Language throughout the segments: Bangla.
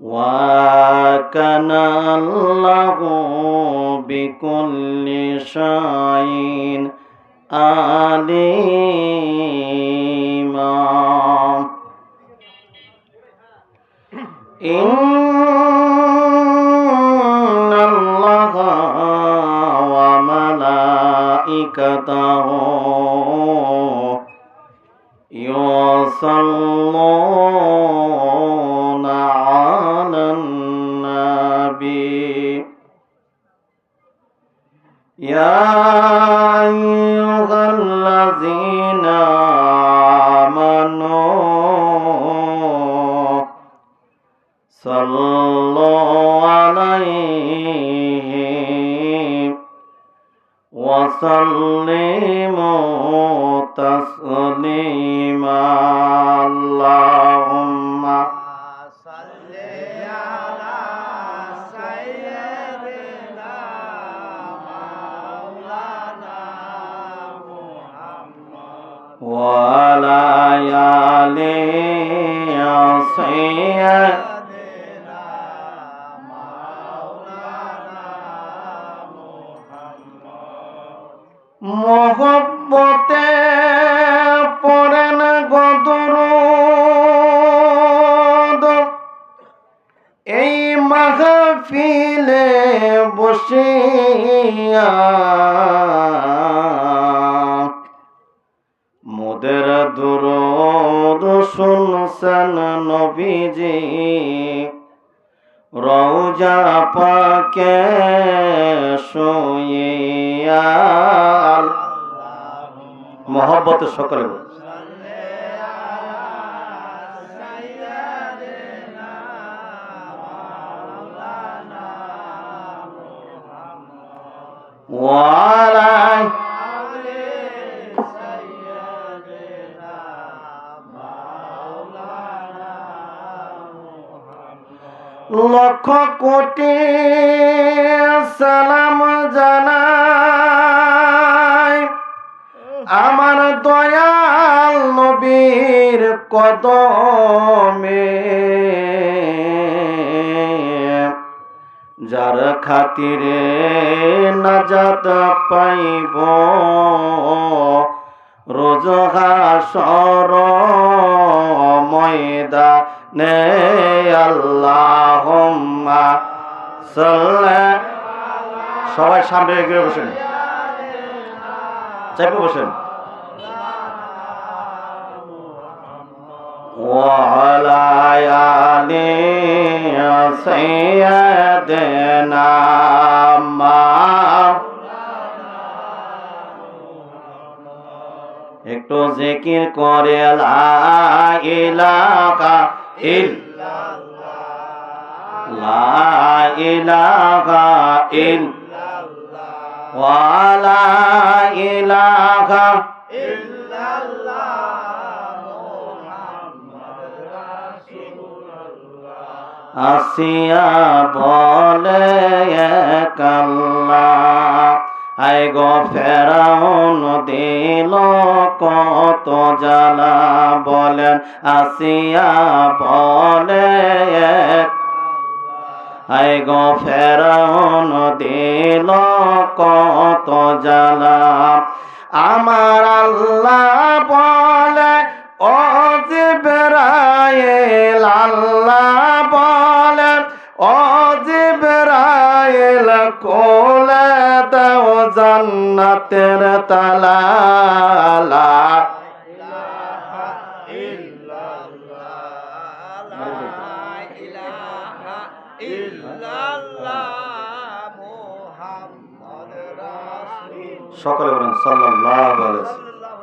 وكان الله بكل شيء عليما إن الله وملائكته يصلون على النبي يا أيها الذين آمنوا صلوا عليه وسلموا تسليما اللهم صل على سيدنا مولانا محمد وعلى آله سيدنا مولانا محمد মোহব্বতে পড়েন গদরুদ এই মাহফিলে বসিয়া মোদের দুরুদ শুনছেন নবীজি রওজা পাকে শুইয়া মোহব্বতে সকলে ওয়ালাই লক্ষ কোটি সালাম জানাই আমার দয়াল নবীর কদমে যার খাতিরে নাজাত পাইব রোজ হাসর ময়দানে আল্লাহুম্মা সাল্লি সবাই সামনে এগিয়ে বসেন চাইপে বসেন وعلى آل سيدنا একটু জিকির করে লা ইলাহা ইল্লাল্লাহ লা ইলাহা ইল্লাল্লাহ ওয়া লা ইলাহা ইল্লাল্লাহ আসিয়া বলে কাল্লা আই গো ফেরাউন দিল কত জ্বালা বলেন আসিয়া বলে আই গো ফেরাউন দিল কত জ্বালা আমার আল্লাহ বলে ও জিবরাইল আল্লাহ বলে ও জিবরাইল কোলে দাও জান্নাতের তালা লা ইলাহা ইল্লাল্লাহ লা ইলাহা ইল্লাল্লাহ মুহাম্মাদুর রাসূল সকলে বলেন সাল্লাল্লাহু আলাইহি ওয়াসাল্লাম।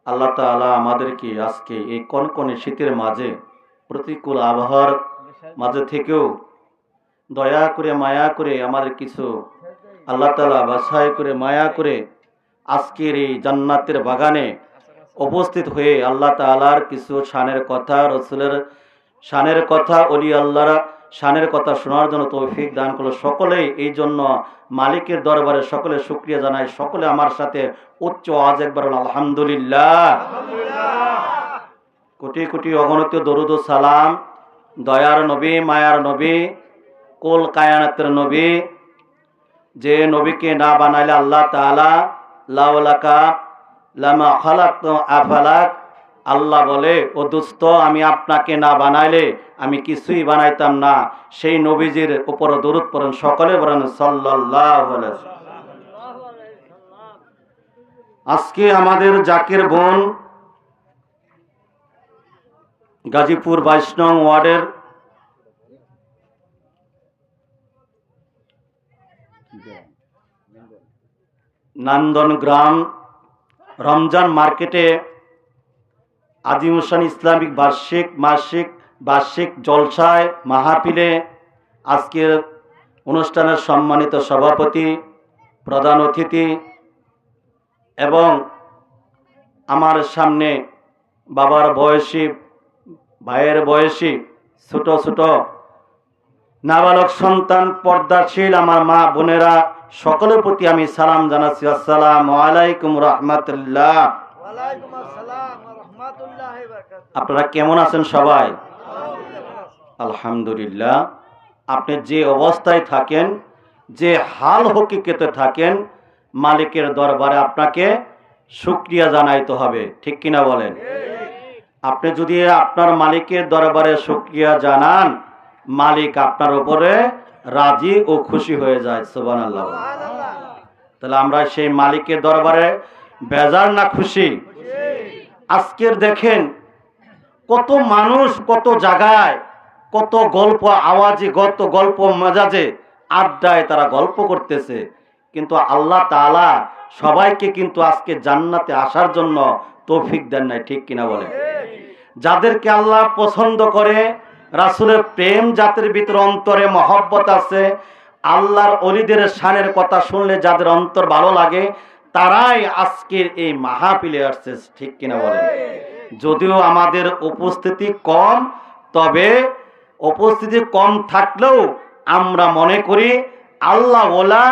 আল্লাহ তাআলা আমাদেরকে আজকে এই কনকনে শীতের মাঝে প্রতিকূল আবহাওয়ার মাঝে থেকেও দয়া করে মায়া করে আমাদের কিছু আল্লাহ তাআলা বাছাই করে মায়া করে আজকের এই জান্নাতের বাগানে উপস্থিত হয়ে আল্লাহ তাআলার কিছু শানের কথা, রাসূলের শানের কথা, ওলি আল্লাহর শানের কথা শোনার জন্য তৌফিক দান করলো। সকলেই এই জন্য মালিকের দরবারে সকলে শুকরিয়া জানাই। সকলে আমার সাথে উচ্চ আওয়াজে একবার আলহামদুলিল্লাহ। কোটি কোটি অগণিত দরুদ ও সালাম দয়ার নবী, মায়ার নবী, কুল কায়নাতের নবী, যে নবীকে না বানাইলে আল্লাহ তাআলা লাউলাকা লামা খালাকতু আফালাক, আল্লাহ বলে ও দুস্থ, আমি আপনাকে না বানাইলে আমি কিছুই বানাইতাম না। সেই নবীজির উপর দরুদ পড়েন সকলে, বলেন সাল্লাল্লাহু আলাইহি ওয়াসাল্লাম। আজকে আমাদের জাকির বোন গাজীপুর 22 নং ওয়ার্ডের নান্দন গ্রাম রমজান মার্কেটে আজিম হোসেন ইসলামিক বার্ষিক জলসায় মাহফিলে আজকের অনুষ্ঠানের সম্মানিত সভাপতি, প্রধান অতিথি এবং আমার সামনে বাবার বয়সী, ভাইয়ের বয়সী ছোট ছোট নাবালক সন্তান, পর্দাশীল আমার মা বোনেরা, সকলের প্রতি আমি সালাম জানাচ্ছি। আসসালামু আলাইকুম রাহমাতুল্লাহ। ওয়ালাইকুম আসসালাম ওয়া রাহমাতুল্লাহি ওয়া বারাকাতুহু। আপনারা কেমন আছেন সবাই? আলহামদুলিল্লাহ। আপনি যে অবস্থায় থাকেন, যে হাল হকিকতে থাকেন, মালিকের দরবারে আপনাকে শুকরিয়া জানাইতে হবে, ঠিক কিনা বলেন? আপনি যদি আপনার মালিকের দরবারে শুকরিয়া জানান, মালিক আপনার উপরে রাজি ও খুশি হয়ে যায়। সুবহানাল্লাহ। সুবহানাল্লাহ। তাহলে আমরা সেই মালিকের দরবারে বেজার না খুশি? আজকের দেখেন কত মানুষ কত জায়গায় কত গল্প আওয়াজে, কত গল্প মেজাজে আড্ডায় তারা গল্প করতেছে, কিন্তু আল্লাহ তাআলা সবাইকে কিন্তু আজকে জান্নাতে আসার জন্য তৌফিক দেন নাই, ঠিক কিনা বলে? যাদেরকে আল্লাহ পছন্দ করে, রাসূলের প্রেম যাদের ভিতরে অন্তরে মহব্বত আছে, আল্লাহর ওলিদের শানের কথা শুনলে যাদের অন্তর ভালো লাগে, তারাই আজকের এই মাহফিলে আসছে, ঠিক কিনা বলেন? যদিও আমাদের উপস্থিতি কম, তবে উপস্থিতি কম থাকলেও আমরা মনে করি আল্লাহ ওলা,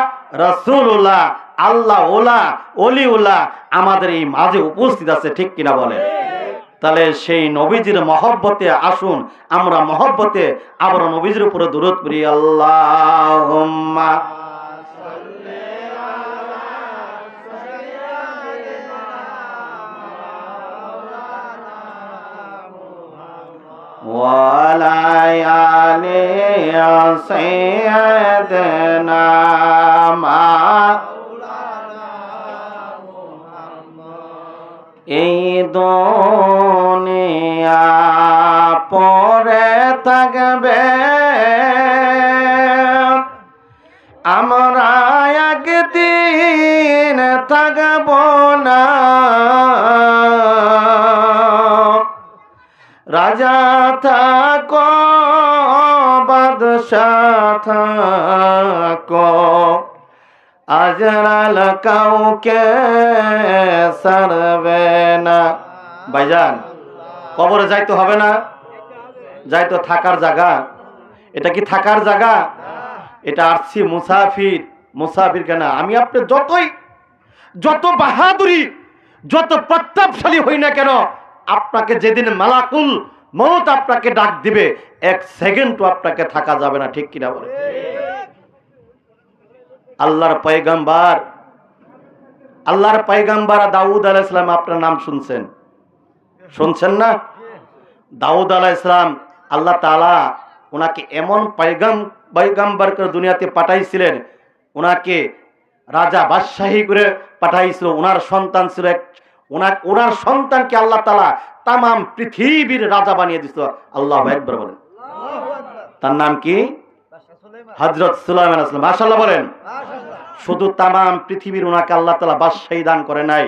রাসূলুল্লাহ, আল্লাহ ওলা, অলিউল্লাহ আমাদের এই মাঝে উপস্থিত আছে, ঠিক কিনা বলেন? তাহলে সেই নবীজির মহব্বতে আসুন, আমরা মহব্বতে আবার নবীজির উপরে দরুদ পড়ি। আল্লাহুম্মা ওয়ালা আলি সাইয়্যিদিনা এই দুনিয়া পরে থাকবে, আমরা একদিন থাকব না। রাজা থাকো বাদশাহ থাকো, আজরাল কাউকে ছাড়বে না। ভাইজান, কবরে যাইতে হবে না? যাইতো থাকার জায়গা। এটা কি থাকার জায়গা? এটা আসছি মুসাফির। মুসাফির কেন? আমি আপনি যত বাহাদুরি, যত প্রতাপশালী হই না কেন, আপনাকে যেদিন মালাকুল মউত আপনাকে ডাক দিবে, এক সেকেন্ডও আপনাকে থাকা যাবে না, ঠিক কিনা বলে? আল্লাহর পয়গাম্বার দাউদ আলাইহিস সালাম, আপনার নাম শুনছেন না? দাউদ আলাইহিস সালাম, আল্লাহ তাআলা ওনাকে এমন পয়গাম্বার করে দুনিয়াতে পাঠাইছিলেন, ওনাকে রাজা বাদশাহী করে পাঠাইছিল। ওনার সন্তান ছিল ওনার সন্তানকে আল্লাহ তাআলা তামাম পৃথিবীর রাজা বানিয়ে দিয়েছিল। আল্লাহু আকবার বলেন। তার নাম কি? হযরত সুলাইমান আলাইহিস সালাম। মাশাআল্লাহ বলেন। শুধু তামাম পৃথিবীর ওনাকে আল্লাহ তাআলা বাদশাহী দান করে নাই,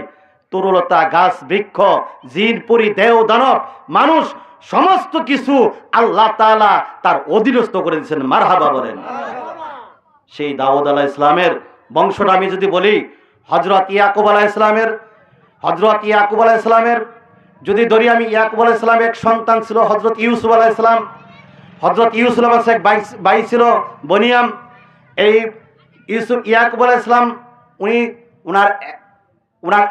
তরুলতা, গাছ, বৃক্ষ, জিন, পরি, দেও, দানব, মানুষ, সমস্ত কিছু আল্লাহ তাআলা তার অধীনস্থ করে দিয়েছেন। মারহাবা বলেন। সেই দাউদ আলাইহিস সালামের বংশটা আমি যদি বলি, হযরত ইয়াকুব আলাইহিস সালামের যদি ধরি, আমি ইয়াকুব আলাইহিস সালামের এক সন্তান ছিল হযরত ইউসুফ আলাইহিস সালাম। হযরত ইউসুফ আলাইহিস সালাম এক ভাই ছিল বনিয়াম। এই ইয়াকুব আলাইহিস সালাম উনার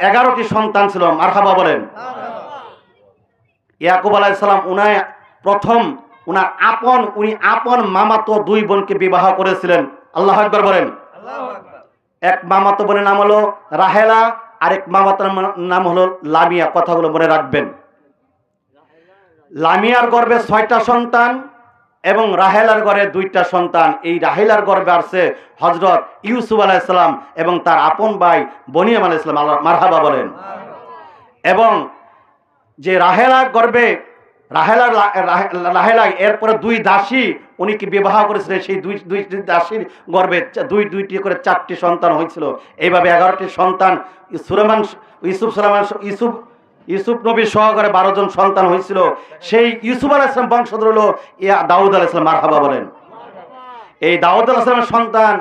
11টি সন্তান ছিল। মারহাবা বলেন। ইয়াকুব আলাইহিস সালাম প্রথম উনি আপন মামাতো দুই বোনকে বিবাহ করেছিলেন। আল্লাহু আকবার বলেন। আল্লাহু আকবার। এক মামাতো বোনের নাম হলো রাহেলা, আরেক মামাতোর নাম হলো লামিয়া। কথাগুলো মনে রাখবেন। লামিয়ার গর্ভে 6টা সন্তান এবং রাহেলার গর্ভে 2টা সন্তান। এই রাহেলার গর্ভে আসছে হযরত ইউসুফ আলাইহিস সালাম এবং তার আপন ভাই বনিয়াম আলাইহিস সালাম। আল্লাহ মারহাবা বলেন। এবং যে রাহেলার গর্ভে রাহেলা এরপরে 2 দাসী উনি কি বিবাহ করেছিলেন। সেই দুই দাসীর গর্ভে দুইটি করে 4টি সন্তান হয়েছিল। এইভাবে 11টি সন্তান ইউসুফ নবীর সহকারে 12 জন সন্তান হয়েছিল। সেই ইউসুফ আলাইহিস সালাম বংশধর হলো দাউদ আলাইহিস সালাম। মারহাবা বলেন। এই দাউদ আলাইহিস সালামের সন্তান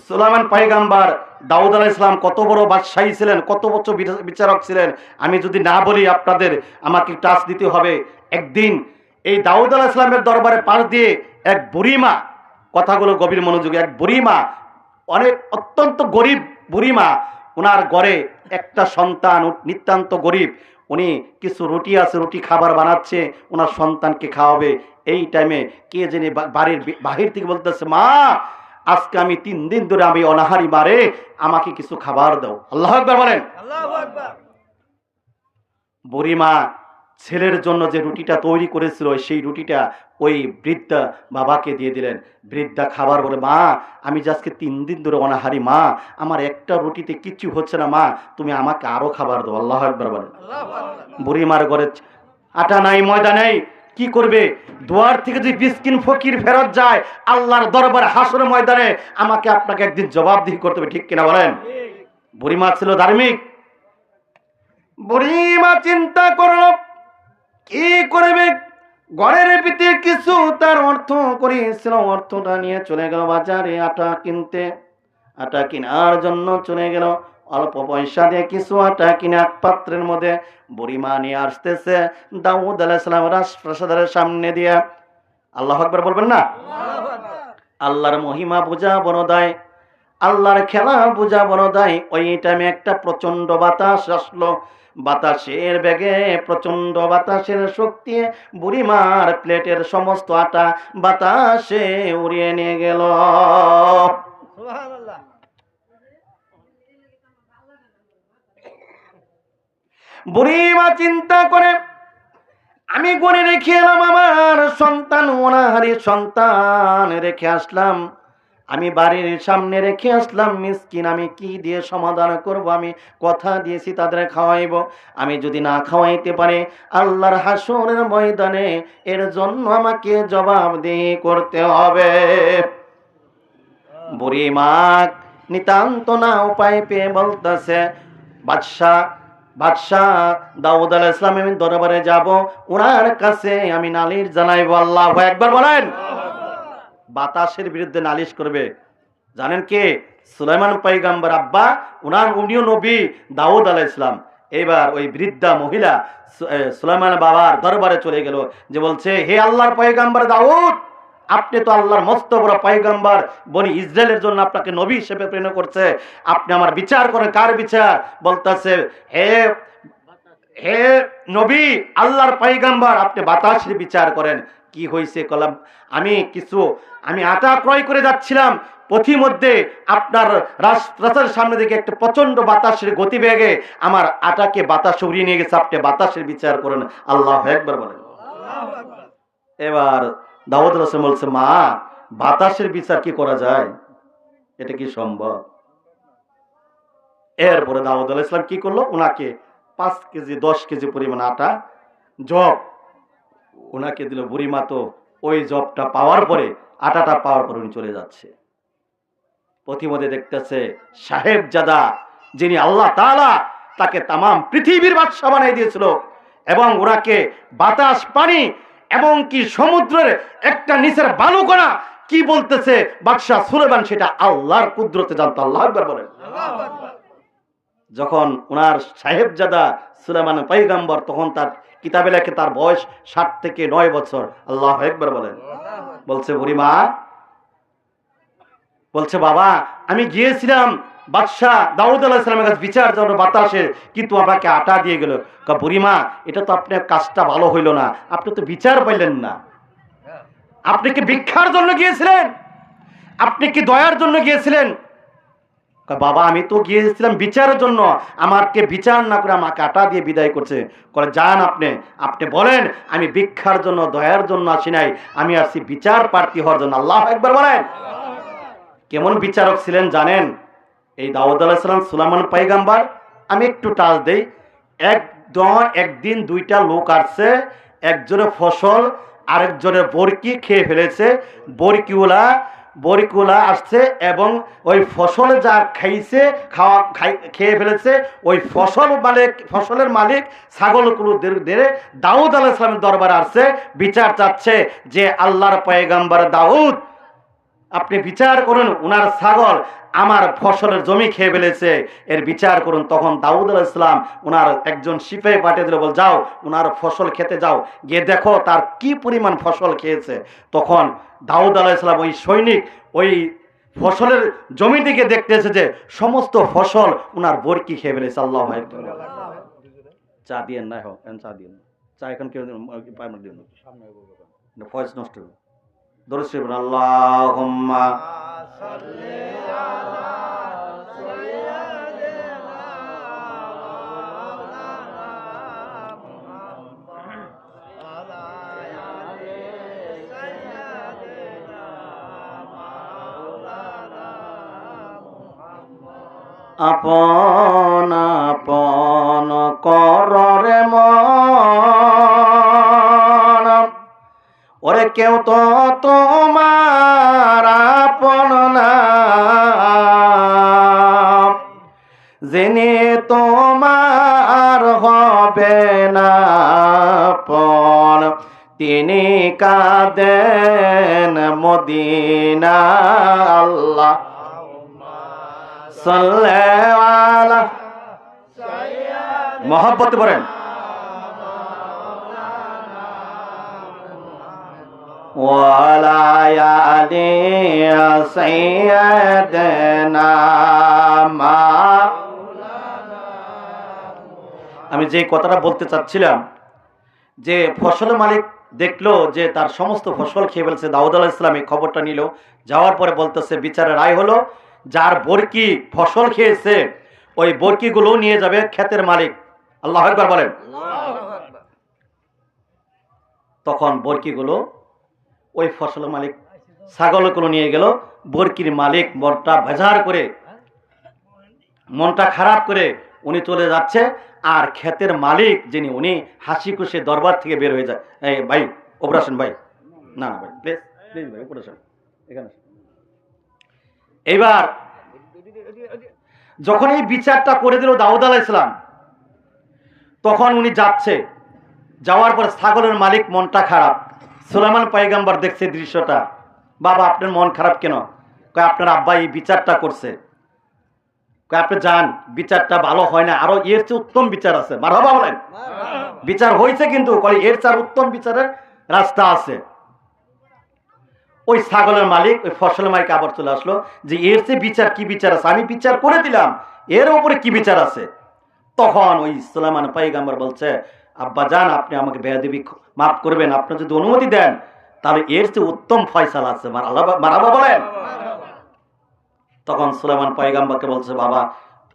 সুলাইমান পয়গম্বর। দাউদ আলাইহিস সালাম কত বড় বাদশাহী ছিলেন, কত বড় বিচারক ছিলেন, আমি যদি না বলি আপনাদের আমাকে টাচ দিতে হবে। একদিন এই দাউদ আলাইহিস সালামের দরবারে পাশ দিয়ে এক বুড়িমা, কথাগুলো গভীর মনোযোগে, এক বুড়িমা, অত্যন্ত গরিব বুড়িমা, ওনার ঘরে একটা সন্তান, নিতান্ত গরিব। উনি কিছু রুটি আছে, রুটি খাবার বানাচ্ছে, ওনার সন্তানকে খাওয়াবে। এই টাইমে কে জেনে বাড়ির বাহির থেকে বলতেছে, মা আজকে আমি 3 দিন ধরে আমি অনাহারি মারে, আমাকে কিছু খাবার দাও। আল্লাহু আকবার বলেন। আল্লাহু আকবার। বুড়িমা ছেলের জন্য যে রুটিটা তৈরি করেছিল সেই রুটিটা ওই বৃদ্ধা বাবাকে দিয়ে দিলেন। বৃদ্ধা খাবার বলে, মা আমি যে আজকে 3 দিন ধরে অনাহারি মা, আমার একটা রুটিতে কিচ্ছু হচ্ছে না মা, তুমি আমাকে আরো খাবার দাও। আল্লাহু আকবার বলেন। আল্লাহু আকবার। বুড়িমার ঘরে আটা নাই, ময়দা নাই, কি করবে? দুয়ার থেকে যদি মিসকিন ফকির ফেরত যায় আল্লাহর দরবারে হাসরের ময়দানে আমাকে আপনাকে একদিন জবাবদিহি করতে হবে, ঠিক কিনা বলেন? বুড়িমা ছিল ধার্মিক। বুড়িমা চিন্তা করলো কি করবে। ঘরের ভিতরে কিছু তার অর্থ করেছিল, অর্থটা নিয়ে চলে গেল বাজারে আটা কিনতে। আটা কেনার জন্য চলে গেল। অল্প পয়সা দিয়ে কিছু আটা কিনে এক পাত্রের মধ্যে বুড়িমা নিয়ে আসতেছে দাউদ আলাইহিস সালাম রাজপ্রাসাদের সামনে দিয়ে। আল্লাহু আকবার বলবেন না? আল্লাহু আকবার। আল্লাহর মহিমা বোঝা বড় দায়, আল্লাহর খেলা বোঝা বড় দায়। ওই টাইমে একটা প্রচন্ড বাতাস আসলো। বাতাসের বেগে, প্রচন্ড বাতাসের শক্তি বুড়িমার প্লেটের সমস্ত আটা বাতাসে উড়িয়ে নিয়ে গেল। সুবহানাল্লাহ। বুড়িমা চিন্তা করে, আমি করে রেখে এলাম আমার সন্তান, অনাহারী সন্তান রেখে আসলাম, আমি বাড়ির সামনে রেখে আসলাম মিসকিন, আমি কি দিয়ে সমাধান করব? আমি কথা দিয়েছি তাদের খাওয়াইব, আমি যদি না খাওয়াইতে পারি আল্লাহর হাসরের ময়দানে এর জন্য আমাকে জবাবদিহি করতে হবে। বুড়িমা নিতান্ত না উপায় পেয়ে বলতেছে, বাদশাহ দাউদ আলাইহিস সালাম আমি দরবারে যাব, ওনার কাছে আমি নালিশ জানাইবো। আল্লাহু আকবার বলেন। বাতাসের বিরুদ্ধে নালিশ করবে। জানেন কে? সুলাইমান পয়গম্বর আব্বা, উনিও নবী দাউদ আলাইহিস সালাম। এবার ওই বৃদ্ধা মহিলা সুলাইমান বাবার দরবারে চলে গেল, যে বলছে, হে আল্লাহর পয়গম্বর দাউদ, আপনি তো আল্লাহর মস্ত বড় পয়গম্বর, বনি ইসরায়েলের জন্য আপনাকে নবী হিসেবে প্রেরণ করছে, আপনি আমার বিচার করেন। কার বিচার? বলতেছে, হে নবী, আল্লাহর পয়গম্বর, আপনি বাতাসের বিচার করেন। কি হয়েছে? কলাম, আমি আটা ক্রয় করে যাচ্ছিলাম, পথিমধ্যে আপনার রাস্তার সামনে দিকে একটা প্রচন্ড বাতাসের গতিবেগে আমার আটাকে বাতাস উড়িয়ে নিয়ে গেছে, আপনি বাতাসের বিচার করেন। আল্লাহু আকবার বলেন। আল্লাহু আকবার। এবার দাউদ আলাইহিস সালাম বলছে, মা বাতাসের বিচার কি করা যায়? এটা কি সম্ভব? এরপরে দাউদ আলাইহিস সালাম কি করলো? ওনাকে 5 কেজি 10 কেজি পরিমাণ আটা জব ওনাকে দিল। বুড়িমা তো ওই জবটা পাওয়ার পরে, আটাটা পাওয়ার পরে উনি চলে যাচ্ছে। পথিমধ্যে দেখতেছে সাহেবজাদা, যিনি আল্লাহ তাআলা তাকে তামাম পৃথিবীর বাদশা বানিয়ে দিয়েছিল, এবং ওনাকে বাতাস, পানি এবং কি সমুদ্রের একটা নিচের বালুকণা কি বলতেছে বাদশা সুলাইমান, সেটা আল্লাহর কুদরতে জানতো। আল্লাহু আকবার বলেন। আল্লাহু আকবার। যখন ওনার সাহেবজাদা সুলাইমান পয়গম্বর, তখন তার কিতাবে লেখে তার বয়স 7 থেকে 9 বছর। আল্লাহু আকবার বলেন। বলছে বুড়িমা, বলছে বাবা, আমি গিয়েছিলাম বাদশাহ দাউদ আলাইহিস সালামের কাছে বিচার জন্য বাতাসে, কিন্তু আমাকে আটা দিয়ে গেল। বুড়িমা, এটা তো আপনার কাজটা ভালো হইল না, আপনি তো বিচার পাইলেন না। আপনি কি ভিক্ষার জন্য গিয়েছিলেন? আপনি কি দয়ার জন্য গিয়েছিলেন? বাবা আমি তো গিয়েছিলাম বিচারের জন্য, আমাকে বিচার না করে আমাকে কাটা দিয়ে বিদায় করছে। বলে যান আপনি, আপনি বলেন আমি ভিক্ষার জন্য দয়ার জন্য আসি নাই, আমি আসছি বিচার প্রার্থী হওয়ার জন্য। আল্লাহু আকবার বলেন। কেমন বিচারক ছিলেন জানেন এই দাউদ আলাইহিস সালাম, সুলাইমান পয়গম্বর? আমি একটু টাচ দেই। একদিন দুইটা লোক আসছে, একজনের ফসল আরেকজনের বরকি খেয়ে ফেলেছে। বরকিওয়ালা আসছে এবং ওই ফসল যা খাইছে খেয়ে ফেলেছে, ওই ফসলের মালিক ছাগলগুলো ধরে দাউদ আলাইহিস সালামের দরবারে আসছে, বিচার চাচ্ছে যে আল্লাহর পয়গম্বর দাউদ আপনি বিচার করুন, উনার ছাগল আমার ফসলের জমি খেয়ে ফেলেছে, এর বিচার করুন। তখন দাউদ আলাইহিস সালাম উনার একজন সিপাহী পাঠিয়ে দিল, বল যাও উনার ফসল খেতে যাও, গিয়ে দেখো তার কি পরিমাণ ফসল খেয়েছে। তখন দাউদ আলাইহিস সালাম ওই সৈনিক ওই ফসলের জমি দিকে দেখতেছে যে সমস্ত ফসল উনার বরকি খেয়ে ফেলেছে। আল্লাহু আকবার। চা দিয়ে না হোক, চা দিয়ে চা এখন কেউ ফয়েজ নষ্ট হবে। দরুদ শরীফ আল্লাহুম্মা সাল্লি আলা সাইয়্যিদিনা মাওলানা মুহাম্মদ আলা আলি সাইয়্যিদিনা মাওলানা মুহাম্মদ। আপন আপন কররে মন, ওরে কেউ তো তোমার আপন না, যিনি তোমার হবে না আপন, তিনি কাঁদেন মদিনা। আল্লাহ সাল্লাল্লাহু আলাইহি সাইয়্যিদিনা, মহব্বত করেন। ওয়ালা আলি সাইয়্যিদিনা মাওলানা। আমি যে কথাটা বলতে চাচ্ছিলাম যে ফসলের মালিক দেখলো যে তার সমস্ত ফসল খেয়ে ফেলছে, দাউদ আলাইহিস সালাম এই খবরটা নিল, যাওয়ার পরে বলতেছে বিচারের রায় হলো যার বরকি ফসল খেয়েছে ওই বরকিগুলো নিয়ে যাবে ক্ষেতের মালিক। আল্লাহু আকবার বলেন। তখন বরকিগুলো ওই ফসল মালিক ছাগলগুলো নিয়ে গেল, বরকির মালিক মনটা বেজার করে, মনটা খারাপ করে উনি চলে যাচ্ছে, আর ক্ষেতের মালিক যিনি উনি হাসি খুশি দরবার থেকে বের হয়ে যায়। এই ভাই অপারেশন ভাই, না না ভাই প্লিজ প্লিজ ভাই অপারেশন এখানে। এইবার যখন এই বিচারটা করে দিল দাউদ আলাইহিস সালাম, তখন উনি যাচ্ছে, যাওয়ার পর ছাগলের মালিক মনটা খারাপ। সুলাইমান পয়গম্বর দেখছে দৃশ্যটা, বাবা আপনার মন খারাপ কেন? কয় আপনার আব্বা এই বিচারটা করছে। কয় আপনি যান, বিচারটা ভালো হয় না, আরো এর চেয়ে উত্তম বিচার আছে। মারহাবা বলেন। বিচার হয়েছে কিন্তু কয় এর চেয়ে উত্তম বিচারের রাস্তা আছে। ওই ছাগলের মালিক ওই ফসলের মালিক আবার চলে আসলো যে এর চেয়ে বিচার কি বিচার আছে, আমি বিচার করে দিলাম, এর উপরে কি বিচার আছে। তখন ওই সুলাইমান পয়গম্বর বলছে, আব্বা জান আপনি আমাকে বেয়াদবি মাফ করবেন, আপনি যদি অনুমতি দেন তাহলে এর চেয়ে উত্তম ফয়সালা আছে। মারহাবা বলেন। তখন সুলাইমান পয়গম্বরকে বলছে, বাবা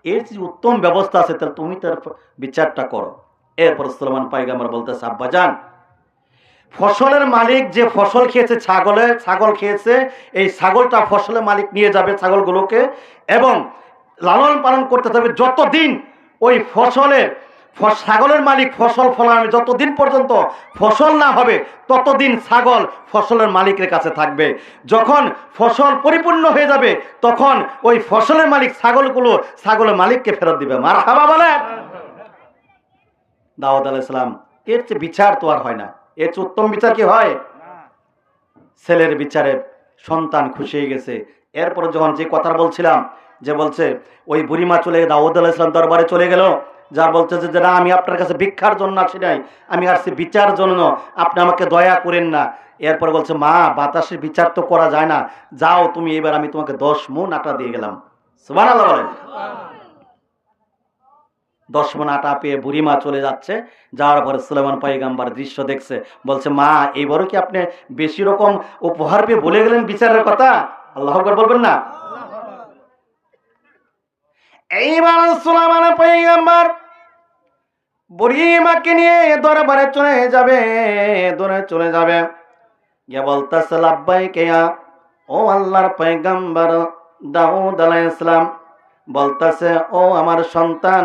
এর চেয়ে উত্তম ব্যবস্থা আছে, তাহলে তুমি তার বিচারটা করো। এরপর সুলাইমান পয়গম্বর বলতেছে, আব্বা জান ফসলের মালিক যে ফসল খেয়েছে, ছাগল খেয়েছে, এই ছাগলটা ফসলের মালিক নিয়ে যাবে ছাগলগুলোকে এবং লালন পালন করতে হবে যতদিন ওই ছাগলের মালিক ফসল ফলানো যতদিন পর্যন্ত ফসল না হবে ততদিন ছাগল ফসলের মালিকের কাছে থাকবে। যখন ফসল পরিপূর্ণ হয়ে যাবে তখন ওই ফসলের মালিক ছাগলের মালিককে ফেরত দিবে। মারহাবা বলেন। দাউদ আলাইহিস সালাম এর চেয়ে বিচার তো আর হয় না, এর চেয়ে উত্তম বিচার কি হয়? ছেলের বিচারে সন্তান খুশি হয়ে গেছে। এরপরে যখন যে কথা বলছিলাম যে বলছে ওই বুড়িমা চলে দাউদ আলাইহিস সালাম দরবারে চলে গেল, যার বলছে যে না আমি আপনার কাছে ভিক্ষার জন্য আসি নাই, আমি আসছি বিচার জন্য, আপনি আমাকে দয়া করেন না। এরপর বলছে মা বাতাসের বিচার তো করা যায় না, যাও তুমি, এবার আমি তোমাকে 10 মণ আটা দিয়ে গেলাম। সুবহানাল্লাহ বলেন। 10 মণ আটা পেয়ে বুড়িমা চলে যাচ্ছে, যাওয়ার পরে সুলাইমান পয়গম্বর দৃশ্য দেখছে, বলছে মা এইবারও কি আপনি বেশি রকম উপহার পেয়ে ভুলে গেলেন বিচারের কথা? আল্লাহু আকবার বলবেন না? এইবার সুলাইমান পয়গম্বর বুড়িমাকে নিয়ে দরবারে চলে যাবে গিয়ে বলতেছে লাব্বাইক ইয়া ও আল্লাহর পয়গম্বর দাউদ আলাইহিস সালাম, বলতেছে ও আমার সন্তান,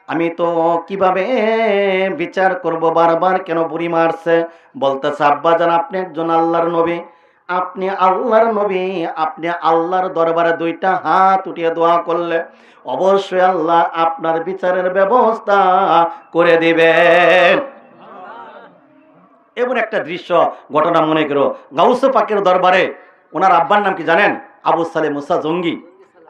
আমি তো কিভাবে বিচার করব, বারবার কেন বুড়ি মারছে? বলতেছে আব্বাজান আপনি একজন আল্লাহর নবী, আপনি আল্লাহর নবী, আপনি আল্লাহর দরবারে 2টা হাত উঠিয়ে দোয়া করলে অবশ্যই আল্লাহ আপনার বিচারের ব্যবস্থা করে দিবেন। এমন একটা দৃশ্য ঘটনা মনে করো, গাউসে পাকের দরবারে ওনার আব্বার নাম কি জানেন? আবু সালেহ মুসা জঙ্গি।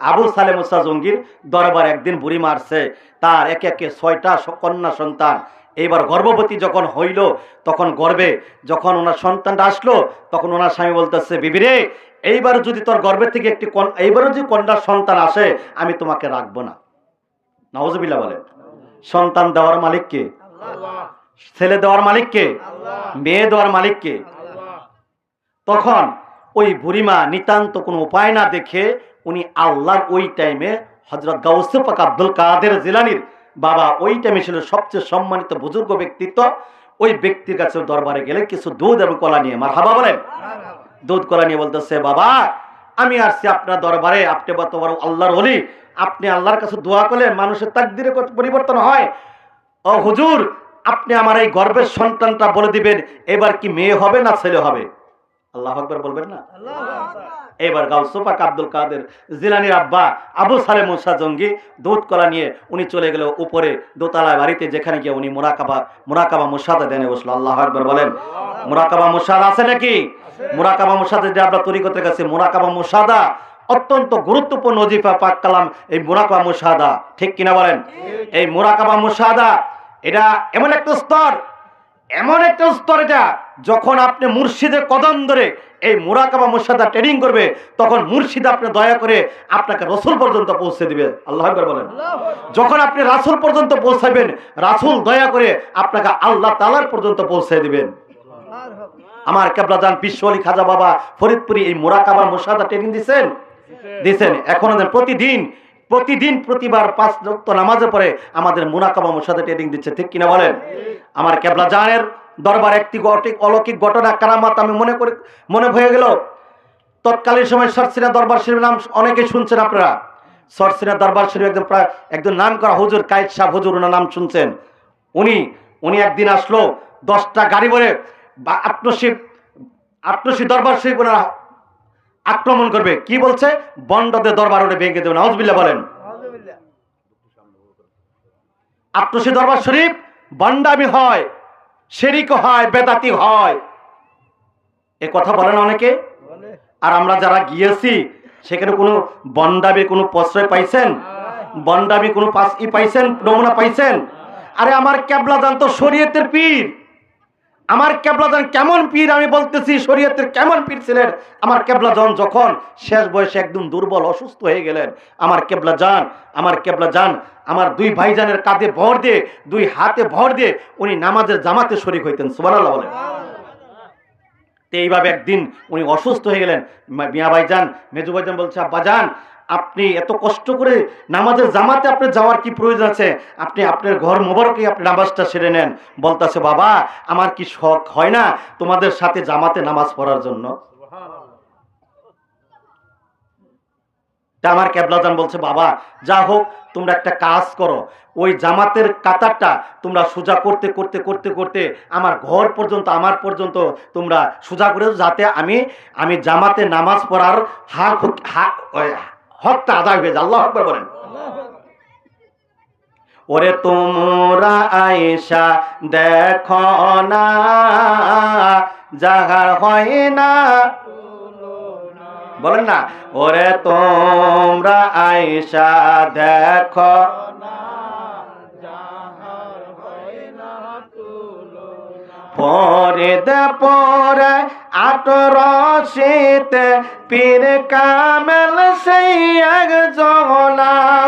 আবু সালেহ মুসা জঙ্গির দরবারে একদিন বুড়ি মারছে, তার একে একে 6টা কন্যা সন্তান। এইবার গর্ভবতী যখন হইল, তখন গর্ভে যখন ওনার সন্তানটা আসলো, তখন ওনার স্বামী বলতেছে বিবিরে, এইবার যদি তোর গর্ভের থেকে এইবারও যদি কন্যার সন্তান আসে আমি তোমাকে রাখবো না। নাউজুবিল্লাহ বলেন। সন্তান দেওয়ার মালিক কে? ছেলে দেওয়ার মালিক কে? মেয়ে দেওয়ার মালিক কে? তখন ওই বুড়িমা নিতান্ত কোনো উপায় না দেখে উনি আল্লাহর ওই টাইমে হযরত গাউসে পাক আব্দুল কাদের জিলানীর বাবা, ওই টাইমে ছিল সবচেয়ে সম্মানিত বুজুর্গ ব্যক্তিত্ব। ওই ব্যক্তির কাছে দরবারে গেলে কিছু দুধ এবং কলা নিয়ে, মারহাবা বলেন, দুধ কলা নিয়ে বলতেছে বাবা আমি আসছি আপনার দরবারে, আপনি কত বড় আল্লাহর ওলি, আপনি আল্লাহর কাছে দোয়া করলে মানুষের তাকদীরে কত পরিবর্তন হয়। ও হুজুর, আপনি আমার এই গর্ভের সন্তানটা বলে দিবেন এবার কি মেয়ে হবে না ছেলে হবে? আল্লাহু আকবার বলবেন না? এবার গাউসে পাক আব্দুল কাদের জিলানীর আব্বা আবু সালেহ মুসা জঙ্গি দুধ কলা নিয়ে উনি চলে গেল উপরে দোতলায় বাড়িতে, যেখানে গিয়ে উনি মুরাকাবা মুশাহাদা দেনে বসলো। আল্লাহু আকবার বলেন। মুরাকাবা মুশাহাদা আছে নাকি? মুরাকাবা মুশাহাদা যে আমরা তরিকতের কাছে মুরাকাবা মুশাহাদা অত্যন্ত গুরুত্বপূর্ণ ওজিফা পাক কালাম, এই মুরাকাবা মুশাহাদা, ঠিক কিনা বলেন? এই মুরাকাবা মুশাহাদা এটা এমন একটা স্তর, এটা যখন আপনি মুর্শিদের কদম ধরে এই মুরাকাবা মুশাহাদা ট্রেনিং করবে, তখন মুর্শিদ আপনি দয়া করে আপনাকে রাসূল পর্যন্ত পৌঁছে দিবে। আল্লাহু আকবার বলেন। যখন আপনি রাসূল পর্যন্ত পৌঁছাবেন, রাসূল দয়া করে আপনাকে আল্লাহ তাআলার পর্যন্ত পৌঁছে দিবেন। আমার কেবলাজান বিশ্ব আলী খাজা বাবা ফরিদপুরি এই মুরাকাবা মুশাহাদা ট্রেনিং দিয়েছেন। এখন প্রতিবার 5 ওয়াক্ত নামাজের পরে আমাদের মুরাকাবা মুশাহাদা ট্রেনিং দিচ্ছে, ঠিক কিনা বলেন? আমার কেবলাজানের দরবার একটি অলৌকিক ঘটনা কারামাত আমি মনে হয়ে গেল। তৎকালীন সময় সরসিনা দরবার শরীফের নাম অনেকে শুনছেন আপনারা। সরসিনা দরবার শরীফ একজন নাম করা হুজুর কায়েদ সাহেব হুজুর, ওনার নাম শুনছেন। উনি একদিন আসলো 10টা গাড়ি ভরে আটনশী দরবার শরীফ ওনারা আক্রমণ করবে। কি বলছে? বন্ডদের দরবার ওটা ভেঙে দেবে। নাউজুবিল্লাহ বলেন। আটনশী দরবার শরীফ বন্ডামি হয়, শিরক হয়, বেদাতি হয়, এ কথা বলেন অনেকে। আর আমরা যারা গিয়েছি সেখানে কোনো বন্ডামির কোনো প্রশ্রয় পাইছেন? বন্ডামি কোনো পাইছেন, নমুনা পাইছেন? আরে আমার কেবলাজান তো শরীয়তের পীর। আমার কেবলাজান কেমন পীর আমি বলতেছি, শরীয়তের কেমন পীর ছিলেন আমার কেবলাজান। যখন শেষ বয়সে একদম দুর্বল অসুস্থ হয়ে গেলেন, আমার কেবলাজান আমার 2 ভাইজানের কাঁধে ভর দিয়ে, 2 হাতে ভর দিয়ে উনি নামাজের জামাতে শরীক হইতেন। সুবহানাল্লাহ বলেন। এইভাবে একদিন উনি অসুস্থ হয়ে গেলেন। মিয়া ভাইজান, মেজু ভাইজান বলছে আব্বাজান আপনি এত কষ্ট করে নামাজের জামাতে আপনি যাওয়ার কি প্রয়োজন আছে? আপনি আপনার ঘর মোবারকে আপনি নামাজটা সেরে নেন। বলতেছে বাবা আমার কি শখ হয় না তোমাদের সাথে জামাতে নামাজ পড়ার জন্য? আমার কেবলাজান বলছে বাবা যা হোক তোমরা একটা কাজ করো, ওই জামাতের কাতারটা তোমরা সোজা করতে করতে করতে করতে আমার ঘর পর্যন্ত তোমরা সোজা করে, যাতে আমি জামাতে নামাজ পড়ার হকটা আদায় হয়ে যায়। আল্লাহু আকবার বলেন। ওরে তোমরা আয়েশা দেখো না যাহার হয় না, বলেন না, ওরে তোমরা আয়েশা দেখো না পরে দে পরে 18 পীর কামেল সেই একজন,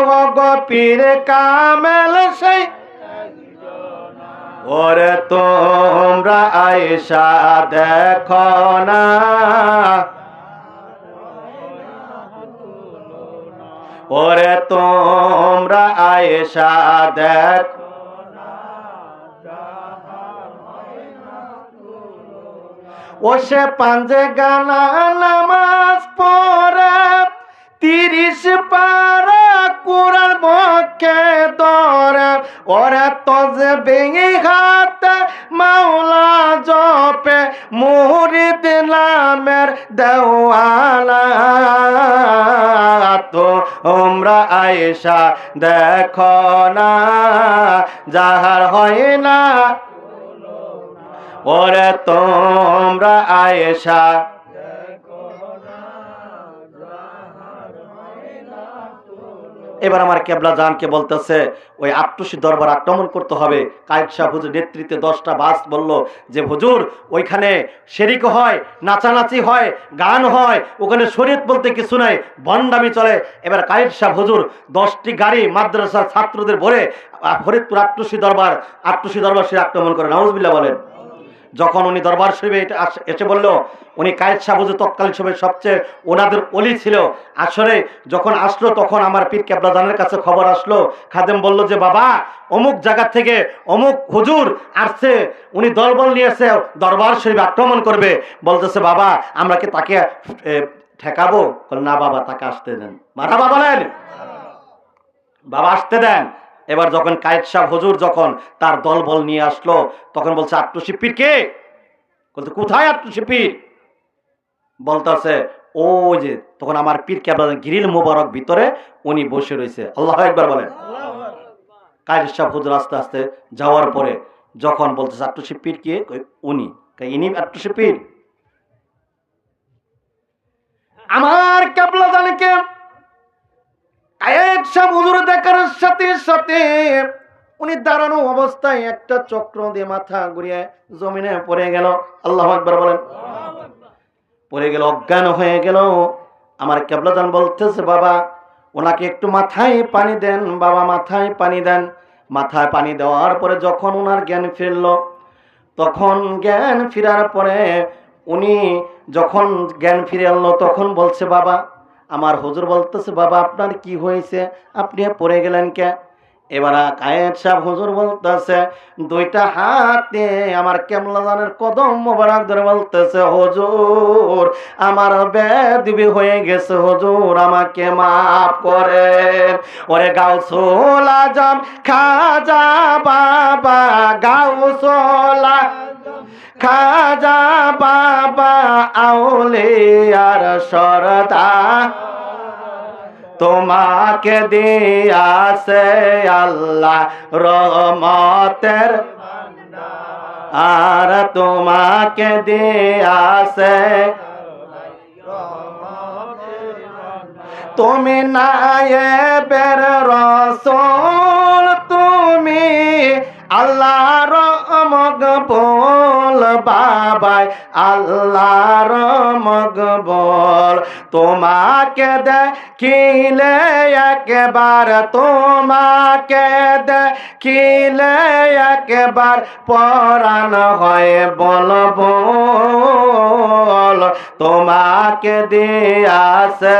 গো পীর কামেল সেই। ওরে তোমরা আয়েশা দেখো না, ওরে তোমরা আয়েশা দেখো, ও সে পাঞ্জে গানা নামাজ পড়ে 30 পারা কুরআন মুখে ধরে, ওরে তসবিহ হাতে মাওলা জপে মুরিদ নামের দেওয়ানা। তোমরা আয়েশা দেখো না, যাহার হয় না, ওরে তোমরা আয়েশা। এবার আমার কেবলা জানকে বলতেছে ওই আট্টুসি দরবার আক্রমণ করতে হবে। কায়েদ শাহ হুজুর নেতৃত্বে 10টা বাস বলল যে হুজুর ওইখানে শিরক হয়, নাচানাচি হয়, গান হয়, ওখানে শরীয়ত বলতে কিছু নাই, ভণ্ডামি চলে। এবার কায়েদ শাহ হুজুর 10টি গাড়ি মাদ্রাসার ছাত্রদের ভরে ফরিদপুর আট্টুসি দরবার সে আক্রমণ করে। নাউজুবিল্লাহ বলেন। যখন উনি দরবার শরীফে এসে বলল, উনি কায়েদ শাহ হুজুর তৎকালীন সময়ে সবচেয়ে ওনাদের ওলি ছিল। আসলে যখন আসলো তখন আমার পীর কেবলা জানের কাছে খবর আসলো, খাদেম বলল যে বাবা অমুক জায়গা থেকে অমুক হুজুর আসছে, উনি দলবল নিয়েছে দরবার শরীফে আক্রমণ করবে। বলতেছে বাবা আমরা কি তাকে ঠেকাবো? না বাবা তাকে আসতে দেন। মারহাবা বলেন, বাবা আসতে দেন। এবার যখন কায়েদ শাহ হুজুর যখন তার দলবল নিয়ে আসলো তখন বলছে আট্টুসি পীর কে? বলতে কোথায় আট্টুসি পীর? বলতেছে ও যে, তখন আমার পীর কেবলা গ্রিল মোবারক ভিতরে উনি বসে রয়েছে। আল্লাহু আকবার বলেন। কায়েদ শাহ হুজুর আস্তে আস্তে যাওয়ার পরে যখন বলতেছে আট্টুসি পীর কে? উনি। ইনি আট্টুসি পীর? আমার কেবলা জানকে কায়েদ শাহ হুজুর দেখার সাথে সাথে উনি দাঁড়ানো অবস্থায় একটা চক্র দিয়ে মাথা ঘুরিয়ে জমিনে পড়ে গেল। আল্লাহু আকবার বলেন। পড়ে গেল, অজ্ঞান হয়ে গেল। আমার কেবলা জান বলতেছে বাবা ওনাকে একটু মাথায় পানি দেন, বাবা মাথায় পানি দেন। মাথায় পানি দেওয়ার পরে যখন ওনার জ্ঞান ফিরল, তখন জ্ঞান ফিরার পরে উনি যখন জ্ঞান ফিরে এলো তখন বলছে বাবা, আমার হুজুর বলতেছে বাবা আপনার কি হয়েছে, আপনি পড়ে গেলেন কে? এবার কায়েদ শাহ হুজুর বলতেছে 2টা হাত দিয়ে আমার কেবলা জানের কদম মোবারক ধরে বলতেছে হুজুর আমার বেদবি হয়ে গেছে, হুজুর আমাকে মাফ করেন। ওরে গাউসুল আজম খাজা বাবা, গাউসুল খাজা বাবা আউলিয়ার সরদার, তোমাকে দিয়াছে আল্লাহ রহমতের আর তোমাকে দিয়াছে, তুমি নায়েবের রাসূল, তুমি আল্লাহর মকবুল বাবাই আল্লাহর মকবুল। তোমাকে দেখিলে একবার, তোমাকে দেখিলে একবার পরাণ হয় বল বল, তোমাকে দিয়াছে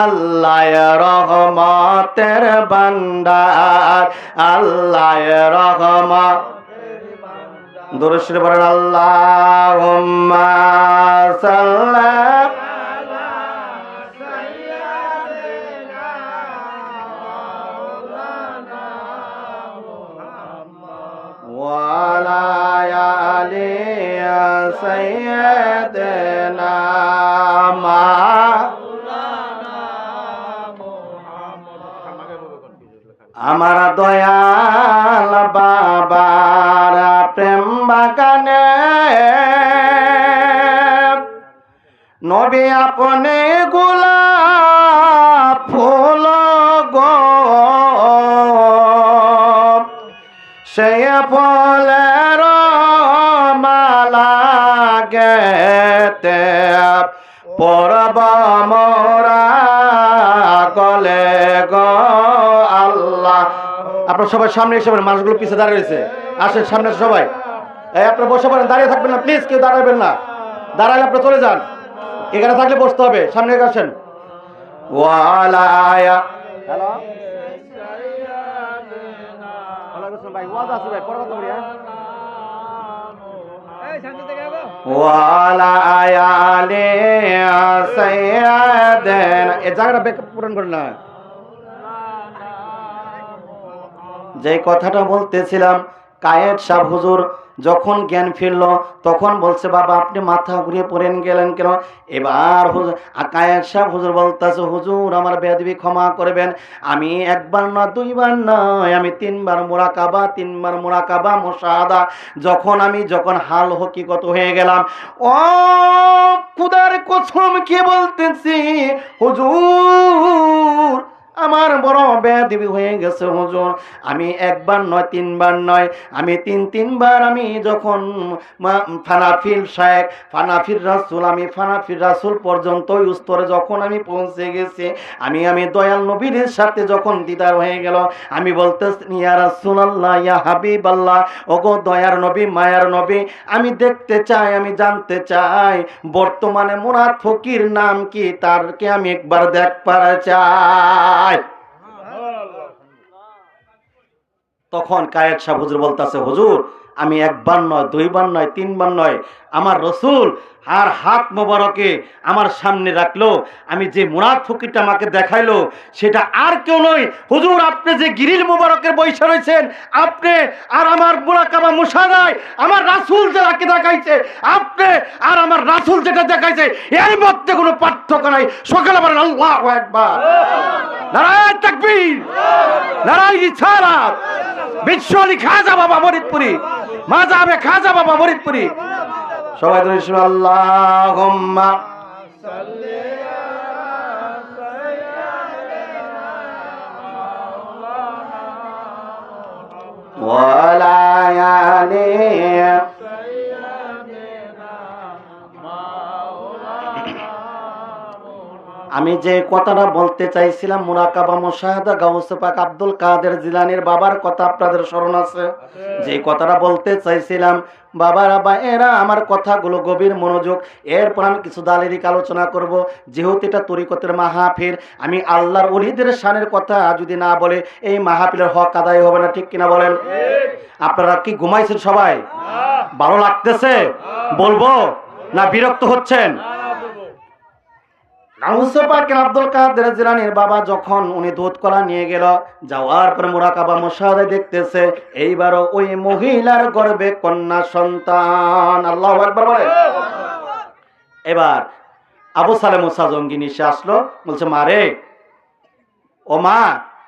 আল্লাহ রহমতের ভান্ডার, আল্লাহ রহমত। দরুদ শরীফ পড়েন আল্লাহুম্মা সাল্লি আলা সাইয়্যিদিনা মাওলানা মুহাম্মদ ওয়া আলা আলি সাইয়্যিদিনা মাওলানা মুহাম্মদ। আমার দয়াল বাবার প্রেম বাগানে নবী আপনে গোলাপ ফুল গো, সে ফলের পরব মোরা গলে গো আল্লাহ। আপনার সবাই সামনে এসে পড়েন, মানুষগুলো পিছিয়ে দাঁড়িয়ে রয়েছে, আসেন সামনে সবাই। এই আপনারা বসে পড়েন, দাঁড়িয়ে থাকবেন না প্লিজ, কেউ দাঁড়াবেন না, দাঁড়ালে আপনারা চলে যান, এখানে থাকলে বসতে হবে, সামনে আসেন। ওয়ালায়া হ্যালো ভাই, ওয়াজ আছে ভাই, পরে কথা বলি। এই জায়গাটা ব্যাকআপ পূরণ করেন না। যে কথাটা বলতেছিলাম, কায়েদ সাহেব হুজুর যখন জ্ঞান ফিরল তখন বলছে, বাবা আপনি মাথা ঘুরিয়ে পড়েন গেলেন কেন? এবার কায়েদ সাহেব হুজুর বলতেছে, হুজুর আমার বেয়াদবি ক্ষমা করবেন, আমি একবার না দুইবার নয়, আমি তিনবার মুরাকাবা মুশাহাদা যখন হাল হকিকত হয়ে গেলাম, ও খুদার কসম কে বলতেছি হুজুর আমার বড় বেয়াদবি হয়ে গেছে হুজুর, আমি একবার নয় তিনবার নয়, আমি তিনবার আমি যখন ফানাফির শেখ ফানাফির রাসূল, আমি ফানাফির রাসূল পর্যন্ত স্তরে যখন আমি পৌঁছে গেছি, আমি দয়াল নবীর সাথে যখন দিদার হয়ে গেল, আমি বলতেছি ইয়া রাসূলুল্লাহ ইয়া হাবিবাল্লাহ, ওগো দয়ার নবী মায়ার নবী, আমি দেখতে চাই, আমি জানতে চাই বর্তমানে মুরাদ ফকির নাম কি, তারকে আমি একবার দেখবার চাই। তখন কায়েদ সাহেব হুজুর বলতেছে, হুজুর আমি একবার নয় দুইবার নয় তিনবার নয়, আমার রসুল আর হাত মোবারকে আমার সামনে রাখলো, আমি যে মুরাদ ফকিরটা আমাকে দেখাইলো সেটা আর কেউ নয় হুজুর, আপনি যে গিরিল মোবারকের বৈশা রয়েছেন, আপনি আর আমার মুরাকাবা মুশাহাদায় আমার রাসূল যাকে দেখাইছে, আপনি আর আমার রাসূল যেটা দেখাইছে এর মধ্যে কোনো পার্থক্য নাই। সকালে বলেন আল্লাহু আকবার, নারায়ে তাকবীর, নারায়ে রিসালাত। বিশ্বলি খাজা বাবা ফরিদপুরি, মাযাবে খাজা বাবা ফরিদপুরি। সবাই ধরে শুনে আল্লাহুম্মা সাল্লি আলা সাইয়্যিদিনা ওয়া আলা আলি আমি যে কথাটা বলতে চাইছিলাম, মুরাকাবা মুশাহাদা গাউসে পাক আব্দুল কাদের জিলানীর বাবার কথা আপনাদের স্মরণ আছে? যে কথাটা বলতে চাইছিলাম, বাবারা বা এরা আমার কথাগুলো গভীর মনোযোগ, এরপর আমি কিছু দালিলিক আলোচনা করব। যেহেতু এটা তরিকতের মাহফিল, আমি আল্লাহর ওলিদের শানের কথা যদি না বলে এই মাহফিলের হক আদায় হবে না, ঠিক কিনা বলেন? আপনারা কি ঘুমাইছেন সবাই? ভালো লাগতেছে বলবো না বিরক্ত হচ্ছেন? গাউসে পাক আব্দুল কাদের জিলানীর বাবা যখন উনি দুধ কলা নিয়ে গেল, যাওয়ার পর মুরাকাবা মুশাহাদা দেখতেছে, এইবারও ওই মহিলার গর্ভে কন্যা সন্তান। আল্লাহু আকবার বলে। এবার আবু সালেহ মুসা জঙ্গি নিশে আসলো, বলছে মা রে, ও মা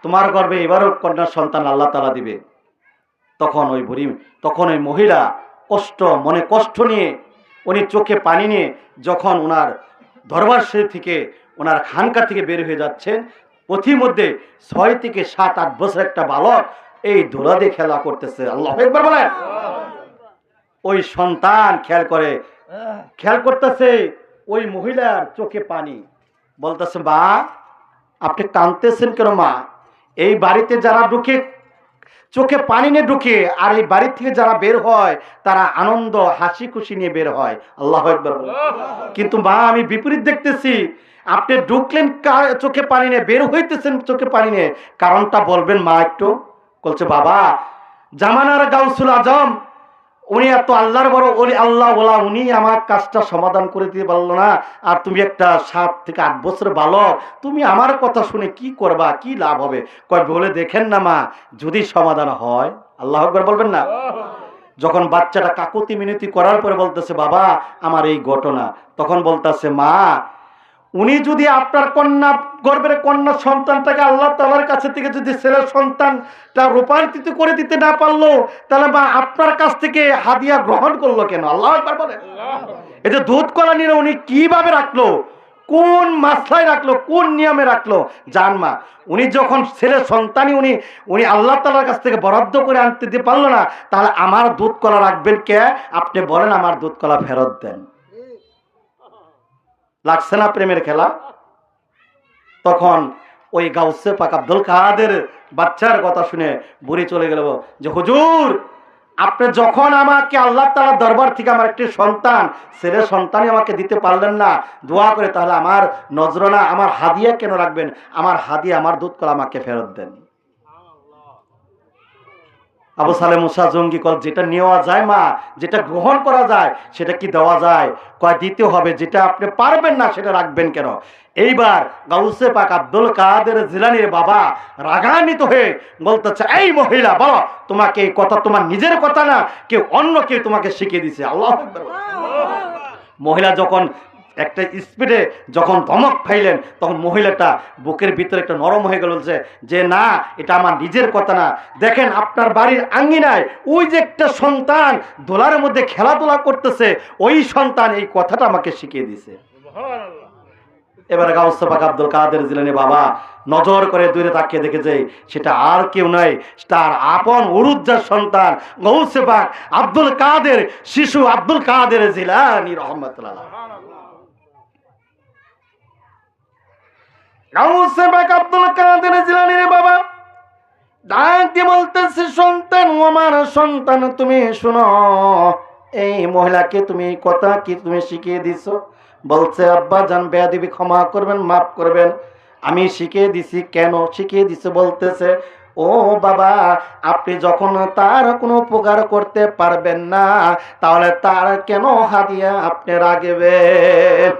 তোমার গর্ভে এবারও কন্যা সন্তান আল্লাহ তাআলা দিবে। তখন ওই মহিলা মনে কষ্ট নিয়ে, উনি চোখে পানি নিয়ে যখন ওনার দরবার শরীফ থেকে ওনার খানকা থেকে বের হয়ে যাচ্ছেন, পথিমধ্যে 6 থেকে 7-8 বছর একটা বালক এই দোলাদে খেলা করতেছে। আল্লাহু আকবার বলেন। ওই সন্তান খেয়াল করতেছে, ওই মহিলার চোখে পানি, বলতেছে মা আপনি কাঁদতেছেন কেন মা? এই বাড়িতে যারা ঢুকে চোখে পানি নিয়ে ঢুকে, আর এই বাড়ি থেকে যারা বের হয় তারা আনন্দ হাসি খুশি নিয়ে বের হয়। আল্লাহু আকবার। কিন্তু মা আমি বিপরীত দেখতেছি, আপনি ঢুকলেন চোখে পানি নিয়ে, বের হইতেছেন চোখে পানি নিয়ে, কারণটা বলবেন মা একটু? বলছে বাবা জামানার গাউসুল আজম, উনি এত আল্লাহর বড় ওলি, আল্লাহ ওলা, উনি আমার কাজটা সমাধান করে দিতে পারলো না, আর তুমি একটা 7 থেকে 8 বছরের বালক, তুমি আমার কথা শুনে কি করবা, কি লাভ হবে? কয় বলে দেখেন না মা, যদি সমাধান হয়। আল্লাহু আকবার বলবেন না? যখন বাচ্চাটা কাকুতি মিনতি করার পরে বলতেছে বাবা আমার এই ঘটনা, তখন বলতেছে মা উনি যদি আপনার গর্ভের কন্যা সন্তানটাকে আল্লাহ তাআলার কাছে থেকে যদি ছেলের সন্তানটা রূপান্তরিত করে দিতে না পারলো, তাহলে মা আপনার কাছ থেকে হাদিয়া গ্রহণ করলো কেন? আল্লাহু আকবার বলেন। এই যে দুধ কলা নিয়ে উনি কিভাবে রাখলো, কোন মাসলায় রাখলো, কোন নিয়মে রাখলো? জান মা, উনি যখন ছেলের সন্তানই উনি আল্লাহ তাআলার কাছ থেকে বরাদ্দ করে আনতে দিতে পারলো না, তাহলে আমার দুধ কলা রাখবেন কে? আপনি বলেন আমার দুধ কলা ফেরত দেন। লাগছে না প্রেমের খেলা? তখন ওই গাউসে পাক আব্দুল কাদের বাচ্চার কথা শুনে বুড়ি চলে গেল যে হুজুর, আপনি যখন আমাকে আল্লাহ তাআলার দরবার থেকে আমার একটি সন্তান, ছেলে সন্তানই আমাকে দিতে পারলেন না, দোয়া করে তাহলে আমার নজরানা, আমার হাদিয়া কেন রাখবেন? আমার হাদিয়া, আমার দুধ কলা আমাকে ফেরত দেন। আবু সালেহ মুসা জঙ্গি কল, যেটা নেওয়া যায় মা, যেটা গ্রহণ করা যায় সেটা কি দেওয়া যায়? কয় দিতে হবে, যেটা আপনি পারবেন না সেটা রাখবেন কেন? এইবার গাউসে পাক আব্দুল কাদের জিলানীর বাবা রাগান্বিত হয়ে বলতেছে, এই মহিলা, বলো তোমাকে এই কথা তোমার নিজের কথা না, কেউ অন্য কেউ তোমাকে শিখিয়ে দিছে? আল্লাহু আকবার। মহিলা যখন একটা স্পিডে যখন ধমক খাইলেন, তখন মহিলাটা বুকের ভিতরে একটা নরম হয়ে গেল যে না, এটা আমার নিজের কথা না। দেখেন আপনার বাড়ির আঙ্গিনায় ওই যে একটা সন্তান দোলার মধ্যে খেলাধুলা করতেছে, ওই সন্তান এই কথাটা আমাকে শিখিয়ে দিয়েছে। এবার গাউসে পাক আব্দুল কাদের জিলানী বাবা নজর করে দূরে তাকিয়ে দেখেছে সেটা আর কেউ নয়, তার আপন উরুজ্জার সন্তান গাউসে পাক আব্দুল কাদের, শিশু আব্দুল কাদের জিলানী রাহমাতুল্লাহ। গাউসে পাক আব্দুল কাদের জিলানীর বাবা ডাক দিয়ে বলতেছে, সন্তান, ও আমার সন্তান, তুমি শোনো, এই মহিলাকে তুমি এই কথা কি তুমি শিখিয়ে দিছো? বলছে, আব্বা জান, বেয়াদবি ক্ষমা করবেন, মাফ করবেন, আমি শিখিয়ে দিছি। কেন শিখিয়ে দিছে? বলতেছে, ও বাবা, আপনি যখন তার কোনো উপকার করতে পারবেন না, তাহলে তার কেন হাদিয়া আপনি রাখবেন?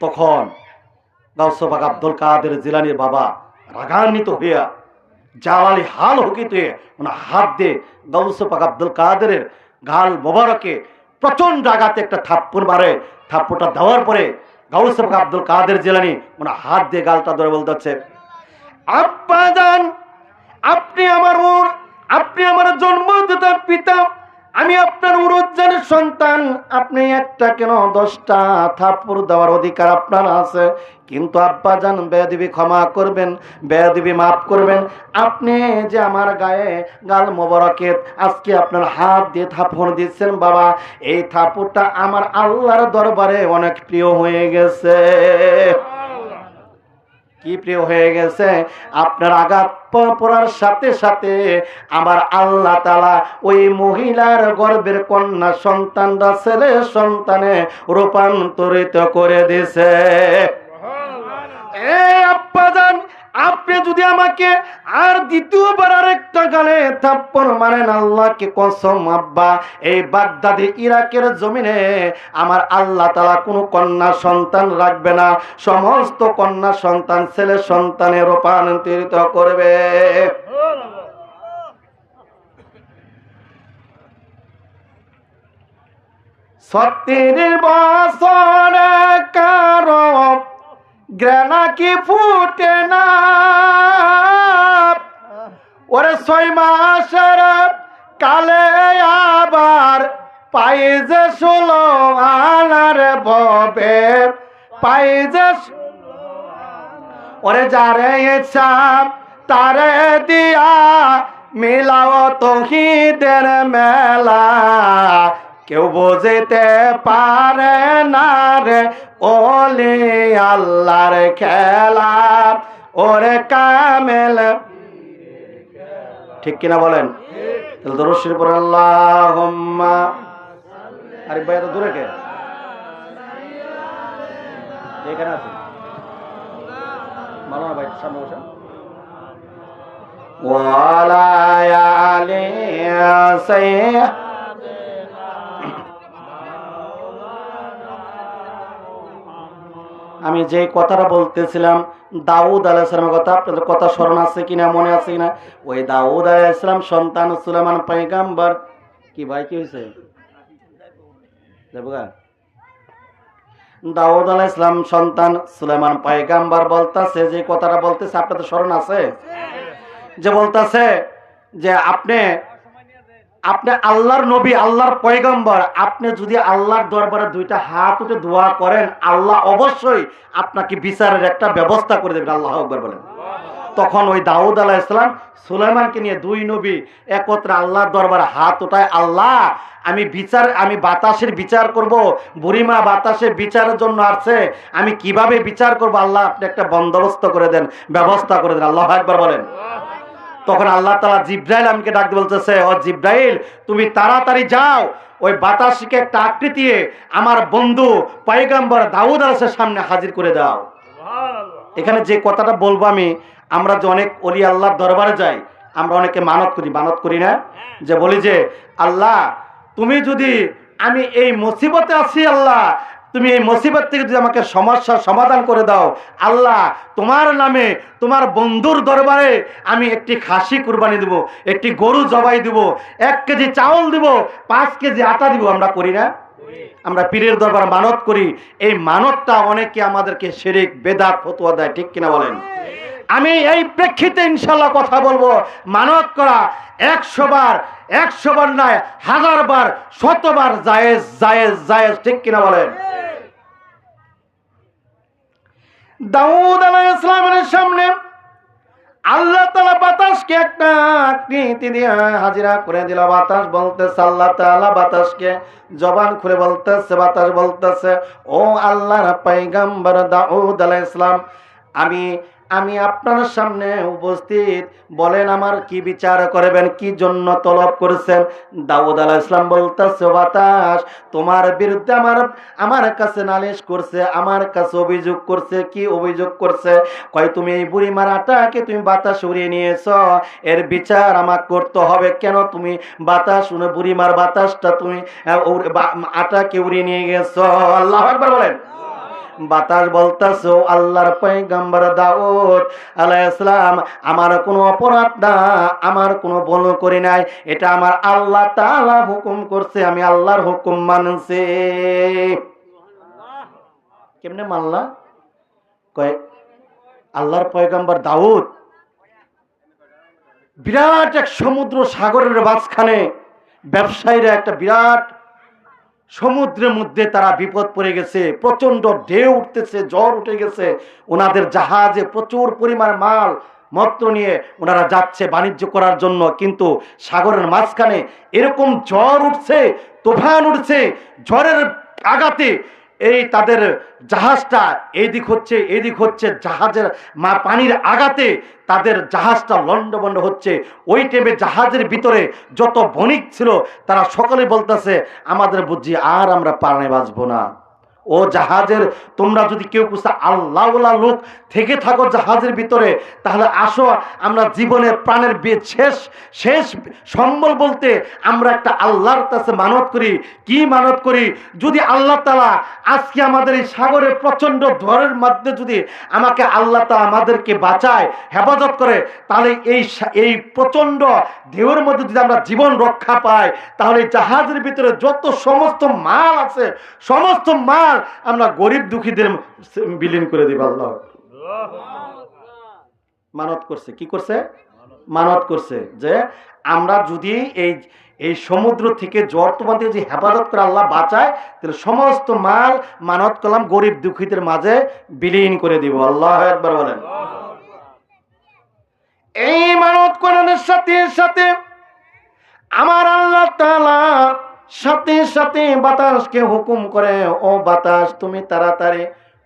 তখন গাউসে পাক আব্দুল কাদের জিলানীর বাবা রাগান্বিত হইয়া জালালি হাল হকিত হয়ে ওনার হাত দিয়ে গাউসে পাক আব্দুল কাদেরের গাল মোবারকে প্রচন্ড আঘাতে একটা থাপ্পড় মারে। থাপ্পড়টা দেওয়ার পরে গাউসে পাক আব্দুল কাদের জিলানী ওনার হাত দিয়ে গালটা ধরে বলতেছে, আব্বা জান, আপনি আমার জন্মদাতা পিতা, আমি আপনার উরুজ্জানের সন্তান, আপনি একটা কেন 10টা থাপ্পড় দেওয়ার অধিকার আপনার আছে। কিন্তু আব্বা জান, বেয়াদবি ক্ষমা করবেন, বেয়াদবি মাফ করবেন, আপনি যে আমার গায়ে গাল মোবারকে আজকে আপনার হাত দিয়ে থাপ্পড় দিচ্ছেন বাবা, এই থাপ্পড়টা আমার আল্লাহর দরবারে অনেক প্রিয় হয়ে গেছে। কি প্রিয় হয়ে গেছে? আপনার আঘাত পড়ার সাথে সাথে আমার আল্লাহ তাআলা ওই মহিলার গর্ভের কন্যা সন্তানরা ছেলে সন্তানে রূপান্তরিত করে দিয়েছে। আব্বা জান, আপনি যদি আমাকে আর দ্বিতীয়বার আরেকটা গালে থাপ্পড় মারেন, আল্লাহকে কসম আব্বা, এই বাগদাদি ইরাকের জমিনে আমার আল্লাহ তাআলা কোনো কন্যা সন্তান রাখবে না, সমস্ত কন্যা সন্তান ছেলে সন্তানে রূপান্তরিত করবে। সত্তর বছরে কারো গ্রানা কি ফুটে না, ওরে 6 মাসের কালে আবার পাই যে 16 আনার ববে, পাই যে ওরে যারে ইচ্ছা তারে দিয়া মিলাও তৌহিদের মেলা, কেউ বুঝতে পারে না রে ওলি আল্লাহর খেলা, ওরে কামেল। ঠিক কিনা বলেন? তাহলে দরুদ শরীফ পড়েন, আল্লাহুম্মা। আরে ভাই, এত দূরে কে? এখানে আছে, মাওলানা ভাই সামনে বসেন। ওয়ালা আলি সাইয়্যিদ। আমি যে কথাটা বলতেছিলাম দাউদ আলাইহিস সালামের কথা, আপনাদের কথা স্মরণ আছে কিনা, মনে আছে কিনা? ওই দাউদ আলাইহিস সালাম সন্তান সুলাইমান পয়গম্বর। কি ভাই, কি হয়েছে? দাউদ আলাইহিস সালাম সন্তান সুলাইমান পয়গম্বর বলতেছে, যে কথাটা বলতেছে আপনাদের স্মরণ আছে, যে বলতেছে যে আপনি আল্লাহর নবী, আল্লাহর পয়গম্বর, আপনি যদি আল্লাহর দরবারে 2টা হাত উঠে দোয়া করেন, আল্লাহ অবশ্যই আপনাকে বিচারের একটা ব্যবস্থা করে দেবেন। আল্লাহু আকবার বলেন। তখন ওই দাউদ আলাইহিস সালাম সুলাইমানকে নিয়ে দুই নবী একত্রে আল্লাহর দরবারে হাত ওঠায়, আল্লাহ আমি বাতাসের বিচার করব, বুড়িমা বাতাসের বিচারের জন্য আসছে, আমি কিভাবে বিচার করব, আল্লাহ আপনি একটা বন্দোবস্ত করে দেন, ব্যবস্থা করে দেন। আল্লাহু আকবার বলেন। তখন আল্লাহ তাআলা জিব্রাইল আমাকে ডাক দিয়ে বলতেছে, ও জিব্রাইল, তুমি তাড়াতাড়ি যাও, ওই বাতাসকে একটা আকৃতি আমার বন্ধু পয়গম্বর দাউদ আলাইহিস সামনে হাজির করে দাও। এখানে যে কথাটা বলবো আমরা যে অনেক ওলি আল্লাহর দরবারে যাই, আমরা অনেকে মানত করি না, যে বলি যে আল্লাহ তুমি যদি, আমি এই মুসিবতে আছি, আল্লাহ তুমি এই মুসিবত থেকে যদি আমাকে সমস্যার সমাধান করে দাও, আল্লাহ তোমার নামে তোমার বন্ধুর দরবারে আমি একটি খাসি কুরবানি দেব, একটি গরু জবাই দেব, 1 কেজি চাউল দেব, 5 কেজি আটা দিব। আমরা করি না? আমরা পীরের দরবারে মানত করি। এই মানতটা অনেকে আমাদেরকে শিরক বেদাত ফতোয়া দেয়, ঠিক কিনা বলেন? আমি এই প্রেক্ষিতে ইনশাআল্লাহ কথা বলবো, মানত করা 100 বার নয়, 1000 বার 100 বার জায়েজ জায়েজ জায়েজ, ঠিক কিনা বলেন? দাউদ আলাইহিস সালামের সামনে আল্লাহ তাআলা বাতাসকে একটা আকৃতি দিয়ে হাজিরা করে দিল। বাতাস বলতেছে, আল্লাহ তাআলা বাতাসকে জবান খুলে বলতেছে, বাতাস বলতেছে, ও আল্লাহর পয়গম্বর দাউদ আলাইহিস সালাম, আমি আপনার সামনে উপস্থিত, বলেন আমার কি বিচার করবেন, কি জন্য তলব করেছেন? দাউদ আলাইহিস সালাম বলতেছে, বাতাস তোমার বিরুদ্ধে আমার কাছে নালিশ করছে, আমার কাছে অভিযোগ করছে। কি অভিযোগ করছে? কয় তুমি এই বুড়িমার আটাকে তুমি বাতাস উড়িয়ে নিয়েছো, এর বিচার আমাকে করতে হবে। কেন তুমি বাতাস বুড়িমার বাতাসটা তুমি আটাকে উড়িয়ে নিয়ে গেছো? আল্লাহু আকবার বলেন। বাতাস বলতেছে, আল্লাহর পয়গম্বর দাউদ আলাইহিস সালাম, আমার কোনো অপরাধ না, আমার কোনো ভুল করি নাই, এটা আমার আল্লাহ তাআলা হুকুম করছে, আমি আল্লাহর হুকুম মানছি। কেমনে মানলা? কয় আল্লাহর পয়গম্বর দাউদ বিরাট এক সমুদ্র সাগরের মাঝখানে ব্যবসায়ীরা একটা বিরাট সমুদ্রের মধ্যে তারা বিপদ পড়ে গেছে, প্রচন্ড ঢেউ উঠতেছে, ঝড় উঠে গেছে, ওনাদের জাহাজে প্রচুর পরিমাণ মাল মত্র নিয়ে ওনারা যাচ্ছে বাণিজ্য করার জন্য, কিন্তু সাগরের মাঝখানে এরকম ঝড় উঠছে, তুফান উঠছে, ঝড়ের আঘাতে এই তাদের জাহাজটা এইদিক হচ্ছে, জাহাজের পানির আঘাতে তাদের জাহাজটা লন্ডভন্ড হচ্ছে। ওই টাইমে জাহাজের ভিতরে যত বণিক ছিল তারা সকলে বলতেছে, আমাদের বুঝি আর আমরা পানি বাঁচবো না। ও জাহাজের তোমরা যদি কেউ কিছু আল্লাহওয়ালা লোক থেকে থাকো জাহাজের ভিতরে, তাহলে আসো আমরা জীবনের প্রাণের শেষ সম্বল বলতে আমরা একটা আল্লাহর কাছে মানত করি। কি মানত করি? যদি আল্লাহ তাআলা আজকে আমাদের এই সাগরের প্রচন্ড ঝড়ের মধ্যে যদি আমাকে আল্লাহ তাআলা আমাদেরকে বাঁচায়, হেফাজত করে, তাহলে এই প্রচন্ড ঢেউয়ের মধ্যে যদি আমরা জীবন রক্ষা পাই, তাহলে জাহাজের ভিতরে যত সমস্ত মাল আছে, সমস্ত মাল আমরা গরিব দুঃখীদের বিলীন করে দিব। আল্লাহ মানত করছে, কি করছে? মানত করছে যে আমরা যদি এই সমুদ্র থেকে ঝড় তুফান থেকে যদি হেফাজত করে আল্লাহ বাঁচায়, তাহলে সমস্ত মাল মানত করলাম গরিব দুঃখীদের মাঝে বিলীন করে দিব। আল্লাহু আকবার বলেন। এই মানত করার সাথে সাথে আমার আল্লাহ তাআলা সাথে সাথে বাতাসকে হুকুম করে, ও বাতাস তুমি তাড়াতাড়ি,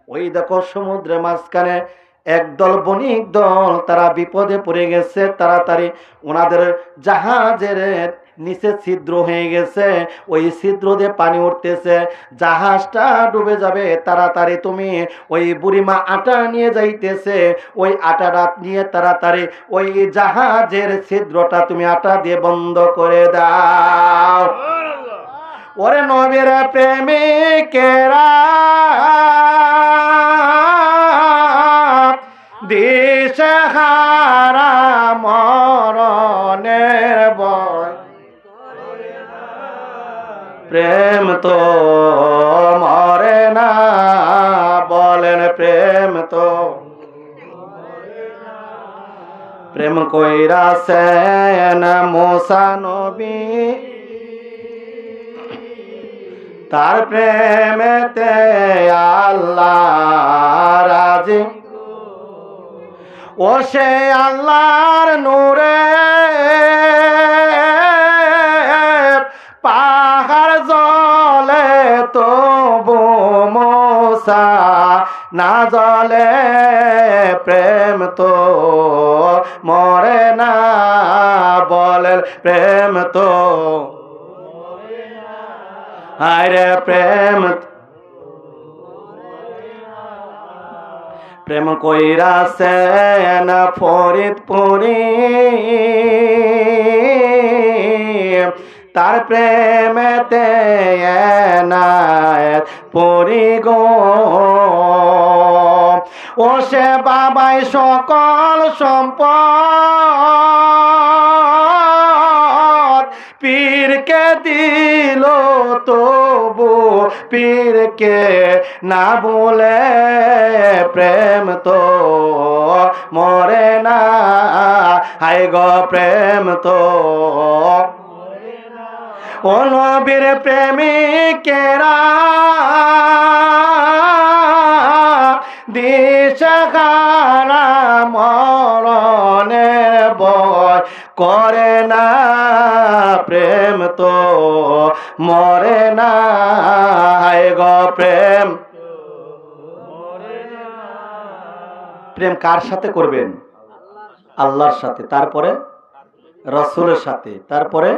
ওই দেখো সমুদ্রের মাঝখানে একদল বণিক দল তারা বিপদে পড়ে গেছে, তাড়াতাড়ি ওনাদের জাহাজের নিচে ছিদ্র হয়ে গেছে, ওই ছিদ্র দিয়ে পানি উঠতেছে, জাহাজটা ডুবে যাবে, তাড়াতাড়ি তুমি ওই বুড়িমা আটা নিয়ে যাইতেছে, ওই আটাটা নিয়ে তাড়াতাড়ি ওই জাহাজের ছিদ্রটা তুমি আটা দিয়ে বন্ধ করে দাও। ওরে নবীর প্রেমিকেরা দিশেহারা মরণের ভয়, প্রেম তো মরে না, বলেন প্রেম তো প্রেম কইরাছেন মুসা নবী, তার প্রেমেতে আল্লাহ রাজি। ও সে আল্লাহর নূরে পাহাড় জলে তবু মোসা না জলে প্রেম তো মরে না বলেন প্রেম তো হায় রে প্রেম প্রেম কইরাছেন ফরিদপুরি তার প্রেমেতে এনায়েত পরি গো ও সে বাবাই সকল সম্পদ পীরকে দিল তবু পীরকে না বলে প্রেম তো মরে না হায় গো প্রেম তো ও নবীর প্রেমিকেরা দিশাহারা মরণের ভয় করে না প্রেম তো মরে না হায় গো প্রেম প্রেম কার সাথে করবেন আল্লাহর সাথে তারপরে রাসূলের সাথে তারপরে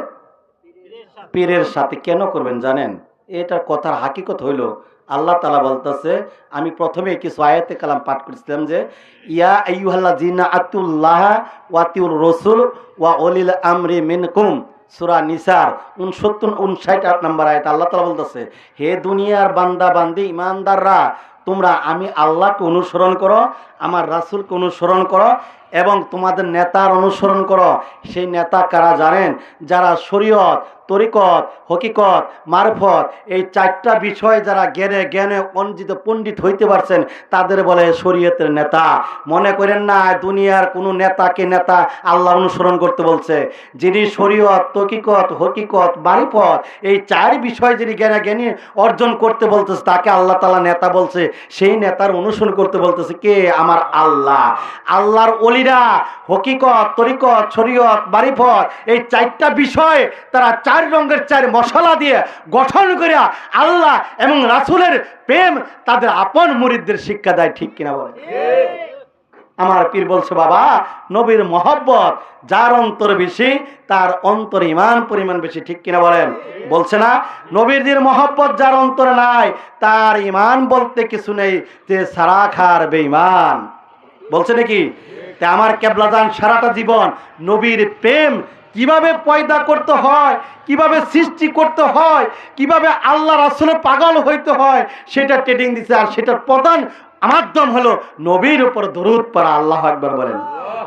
পীরের সাথে কেন করবেন জানেন এটা কথার হাকিকত হইল আল্লাহ তাআলা বলতেছে আমি প্রথমে কিছু আয়াতে কালাম পাঠ করেছিলাম যে ইয়া আইয়ুহাল্লাযিনা আতুল্লাহ ওয়া আতিউর রাসূল ওয়া উলিল আমরি মিনকুম সূরা নিসার 69 নম্বর আয়াত আল্লাহ তাআলা বলতেছে হে দুনিয়ার বান্দা বান্দি ঈমানদাররা তোমরা আমি আল্লাহকে অনুসরণ করো আমার রাসূলকে অনুসরণ করো এবং তোমাদের নেতার অনুসরণ করো সেই নেতা কারা জানেন যারা শরীয়ত তরিকত হকিকত মারফত এই চারটা বিষয় যারা জ্ঞানে অঞ্জিত পণ্ডিত হইতে পারছেন তাদের বলে শরীয়তের নেতা মনে করেন না দুনিয়ার কোনো নেতাকে নেতা আল্লাহ অনুসরণ করতে বলছে যিনি শরীয়ত তরিকত হকিকত মারফত এই চার বিষয় যিনি জ্ঞানী অর্জন করতে বলতেছে তাকে আল্লাহ তাআলা নেতা বলছে সেই নেতার অনুসরণ করতে বলতেছে কে আমার আল্লাহ আল্লাহর ওলিরা হকিকত তরিকত শরীয়ত মারফত এই চারটা বিষয় তারা চার রঙের চার মশলা দিয়ে গঠন করে আল্লাহ এবং রাসূলের প্রেম তাদের আপন মুরিদদের শিক্ষা দেয় ঠিক কিনা বলে আমার পীর বলছে বাবা নবীর মহব্বত যার অন্তরে বেশি তার অন্তরে ঈমান পরিমাণ বেশি ঠিক কিনা বলেন বলছে না নবীর মহব্বত যার অন্তরে নাই তার ঈমান বলতে কিছু নেই যে সারা খার বেঈমান বলছে নাকি তে আমার কেবলাদান সারাটা জীবন নবীর প্রেম কিভাবে পয়দা করতে হয় কিভাবে সৃষ্টি করতে হয় কিভাবে আল্লাহ রাসূলের পাগল হইতে হয় সেটা ট্রেনিং দিছে আর সেটার প্রধান মাধ্যম হলো নবীর উপর দরুদ পড়া আল্লাহু আকবার বলেন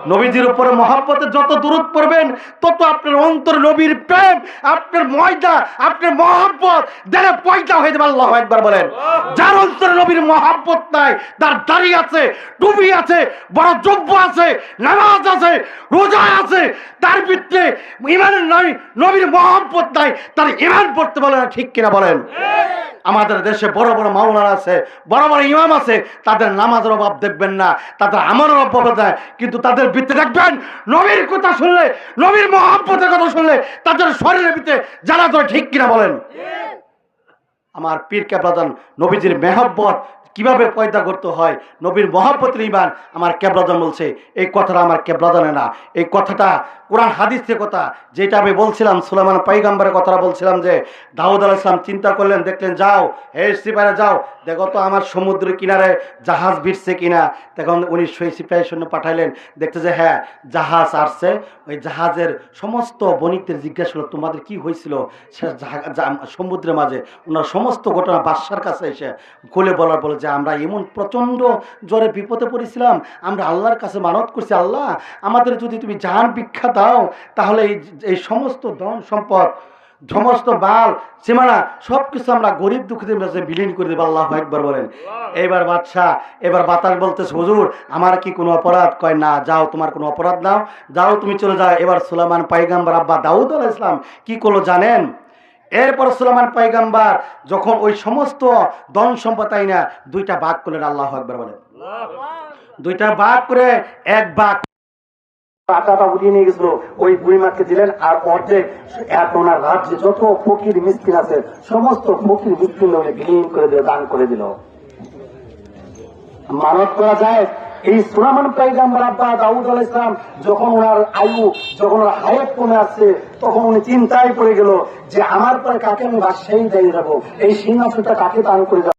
নবীজির উপরে মহব্বতে যত দরুদ পড়বেন তত আপনার অন্তর নবীর প্রেম আপনার ময়দা আপনার মহব্বত দেরে পয়দা হয়ে যাবে আল্লাহু আকবার বলেন যার অন্তরে নবীর মহব্বত নাই তার দাড়ি আছে টুপি আছে বড় জব্ব আছে নামাজ আছে রোজা আছে তার ভিতরে ঈমান নাই নবীর মহব্বত নাই তার ঈমান পড়তে বলে না ঠিক কিনা বলেন আমাদের দেশে বড় বড় মাওলানা আছে বড় বড় ইমাম আছে তাদের নামাজের অভাব দেখবেন না তাদের আমলের অভাব নাই কিন্তু তাদের ভিতরে দেখবেন নবীর কথা শুনলে নবীর মহব্বতের কথা শুনলে তাদের শরীরের ভিতরে জানা ধরে ঠিক কিনা বলেন আমার পীর কেবলাদান নবীজির মহব্বত কিভাবে পয়দা করতে হয় নবীর মহব্বতের ঈমান আমার কেবলাদান বলছে এই কথাটা আমার কেবলাদানে না এই কথাটা কোরআন হাদিসের কথা যেটা আমি বলছিলাম সুলাইমান পয়গম্বরের কথাটা বলছিলাম যে দাউদ আলাইহিস সালাম চিন্তা করলেন দেখলেন যাও হে সিপাহীরা যাও দেখো তো আমার সমুদ্রের কিনারে জাহাজ ভিড়ছে কিনা তখন উনি সেই সিপাহী সৈন্য পাঠাইলেন দেখতে যে হ্যাঁ জাহাজ আসছে ওই জাহাজের সমস্ত বণিকদের জিজ্ঞাসা হলো তোমাদের কি হয়েছিল সে সমুদ্রের মাঝে ওনার সমস্ত ঘটনা বাদশার কাছে এসে খুলে বলার বলে যে আমরা এমন প্রচণ্ড জ্বরে বিপদে পড়েছিলাম আমরা আল্লাহর কাছে মানত করছি আল্লাহ আমাদের যদি তুমি জান ভিক্ষা দাও তাহলে এই সমস্ত ধন সম্পদ সমস্ত বাল সীমানা সবকিছু আমরা গরিব দুঃখীদের মাঝে বিলীন করে দেবো আল্লাহু আকবার বলেন এবার বাদশাহ এবার বাতাস বলতেছে হুজুর আমার কি কোনো অপরাধ কয় না যাও তোমার কোনো অপরাধ নাও যাও তুমি চলে যাও এবার সুলাইমান পয়গম্বর আব্বা দাউদ আলাইহিস সালাম কি করলো জানেন এরপর সুলাইমান পয়গম্বর যখন ওই সমস্ত ধন সম্পদ আইনা দুইটা ভাগ করলেন আল্লাহু আকবার বলেন দুইটা ভাগ করে এক ভাগ টাকাটা উঠিয়ে নিয়ে গেছিল, ওই বুড়িমাকে দিলেন। আর অর্ধেক ওনার রাজ্যে যত ফকির মিসকিন আছে সমস্ত ফকির মিসকিন উনি বিলীন করে দিল, দান করে দিল। মানত করা যায় এই সুলাইমান পয়গম্বর আব্বা দাউদ আলাইহিস সালাম যখন ওনার আয়ু, যখন ওনার হায়াত কমে আসছে, তখন উনি চিন্তায় পড়ে গেল যে আমার পরে কাকে আমি বাদশাহী দিয়ে যাবো, এই সিংহাসনটা কাকে দান করে যাবো।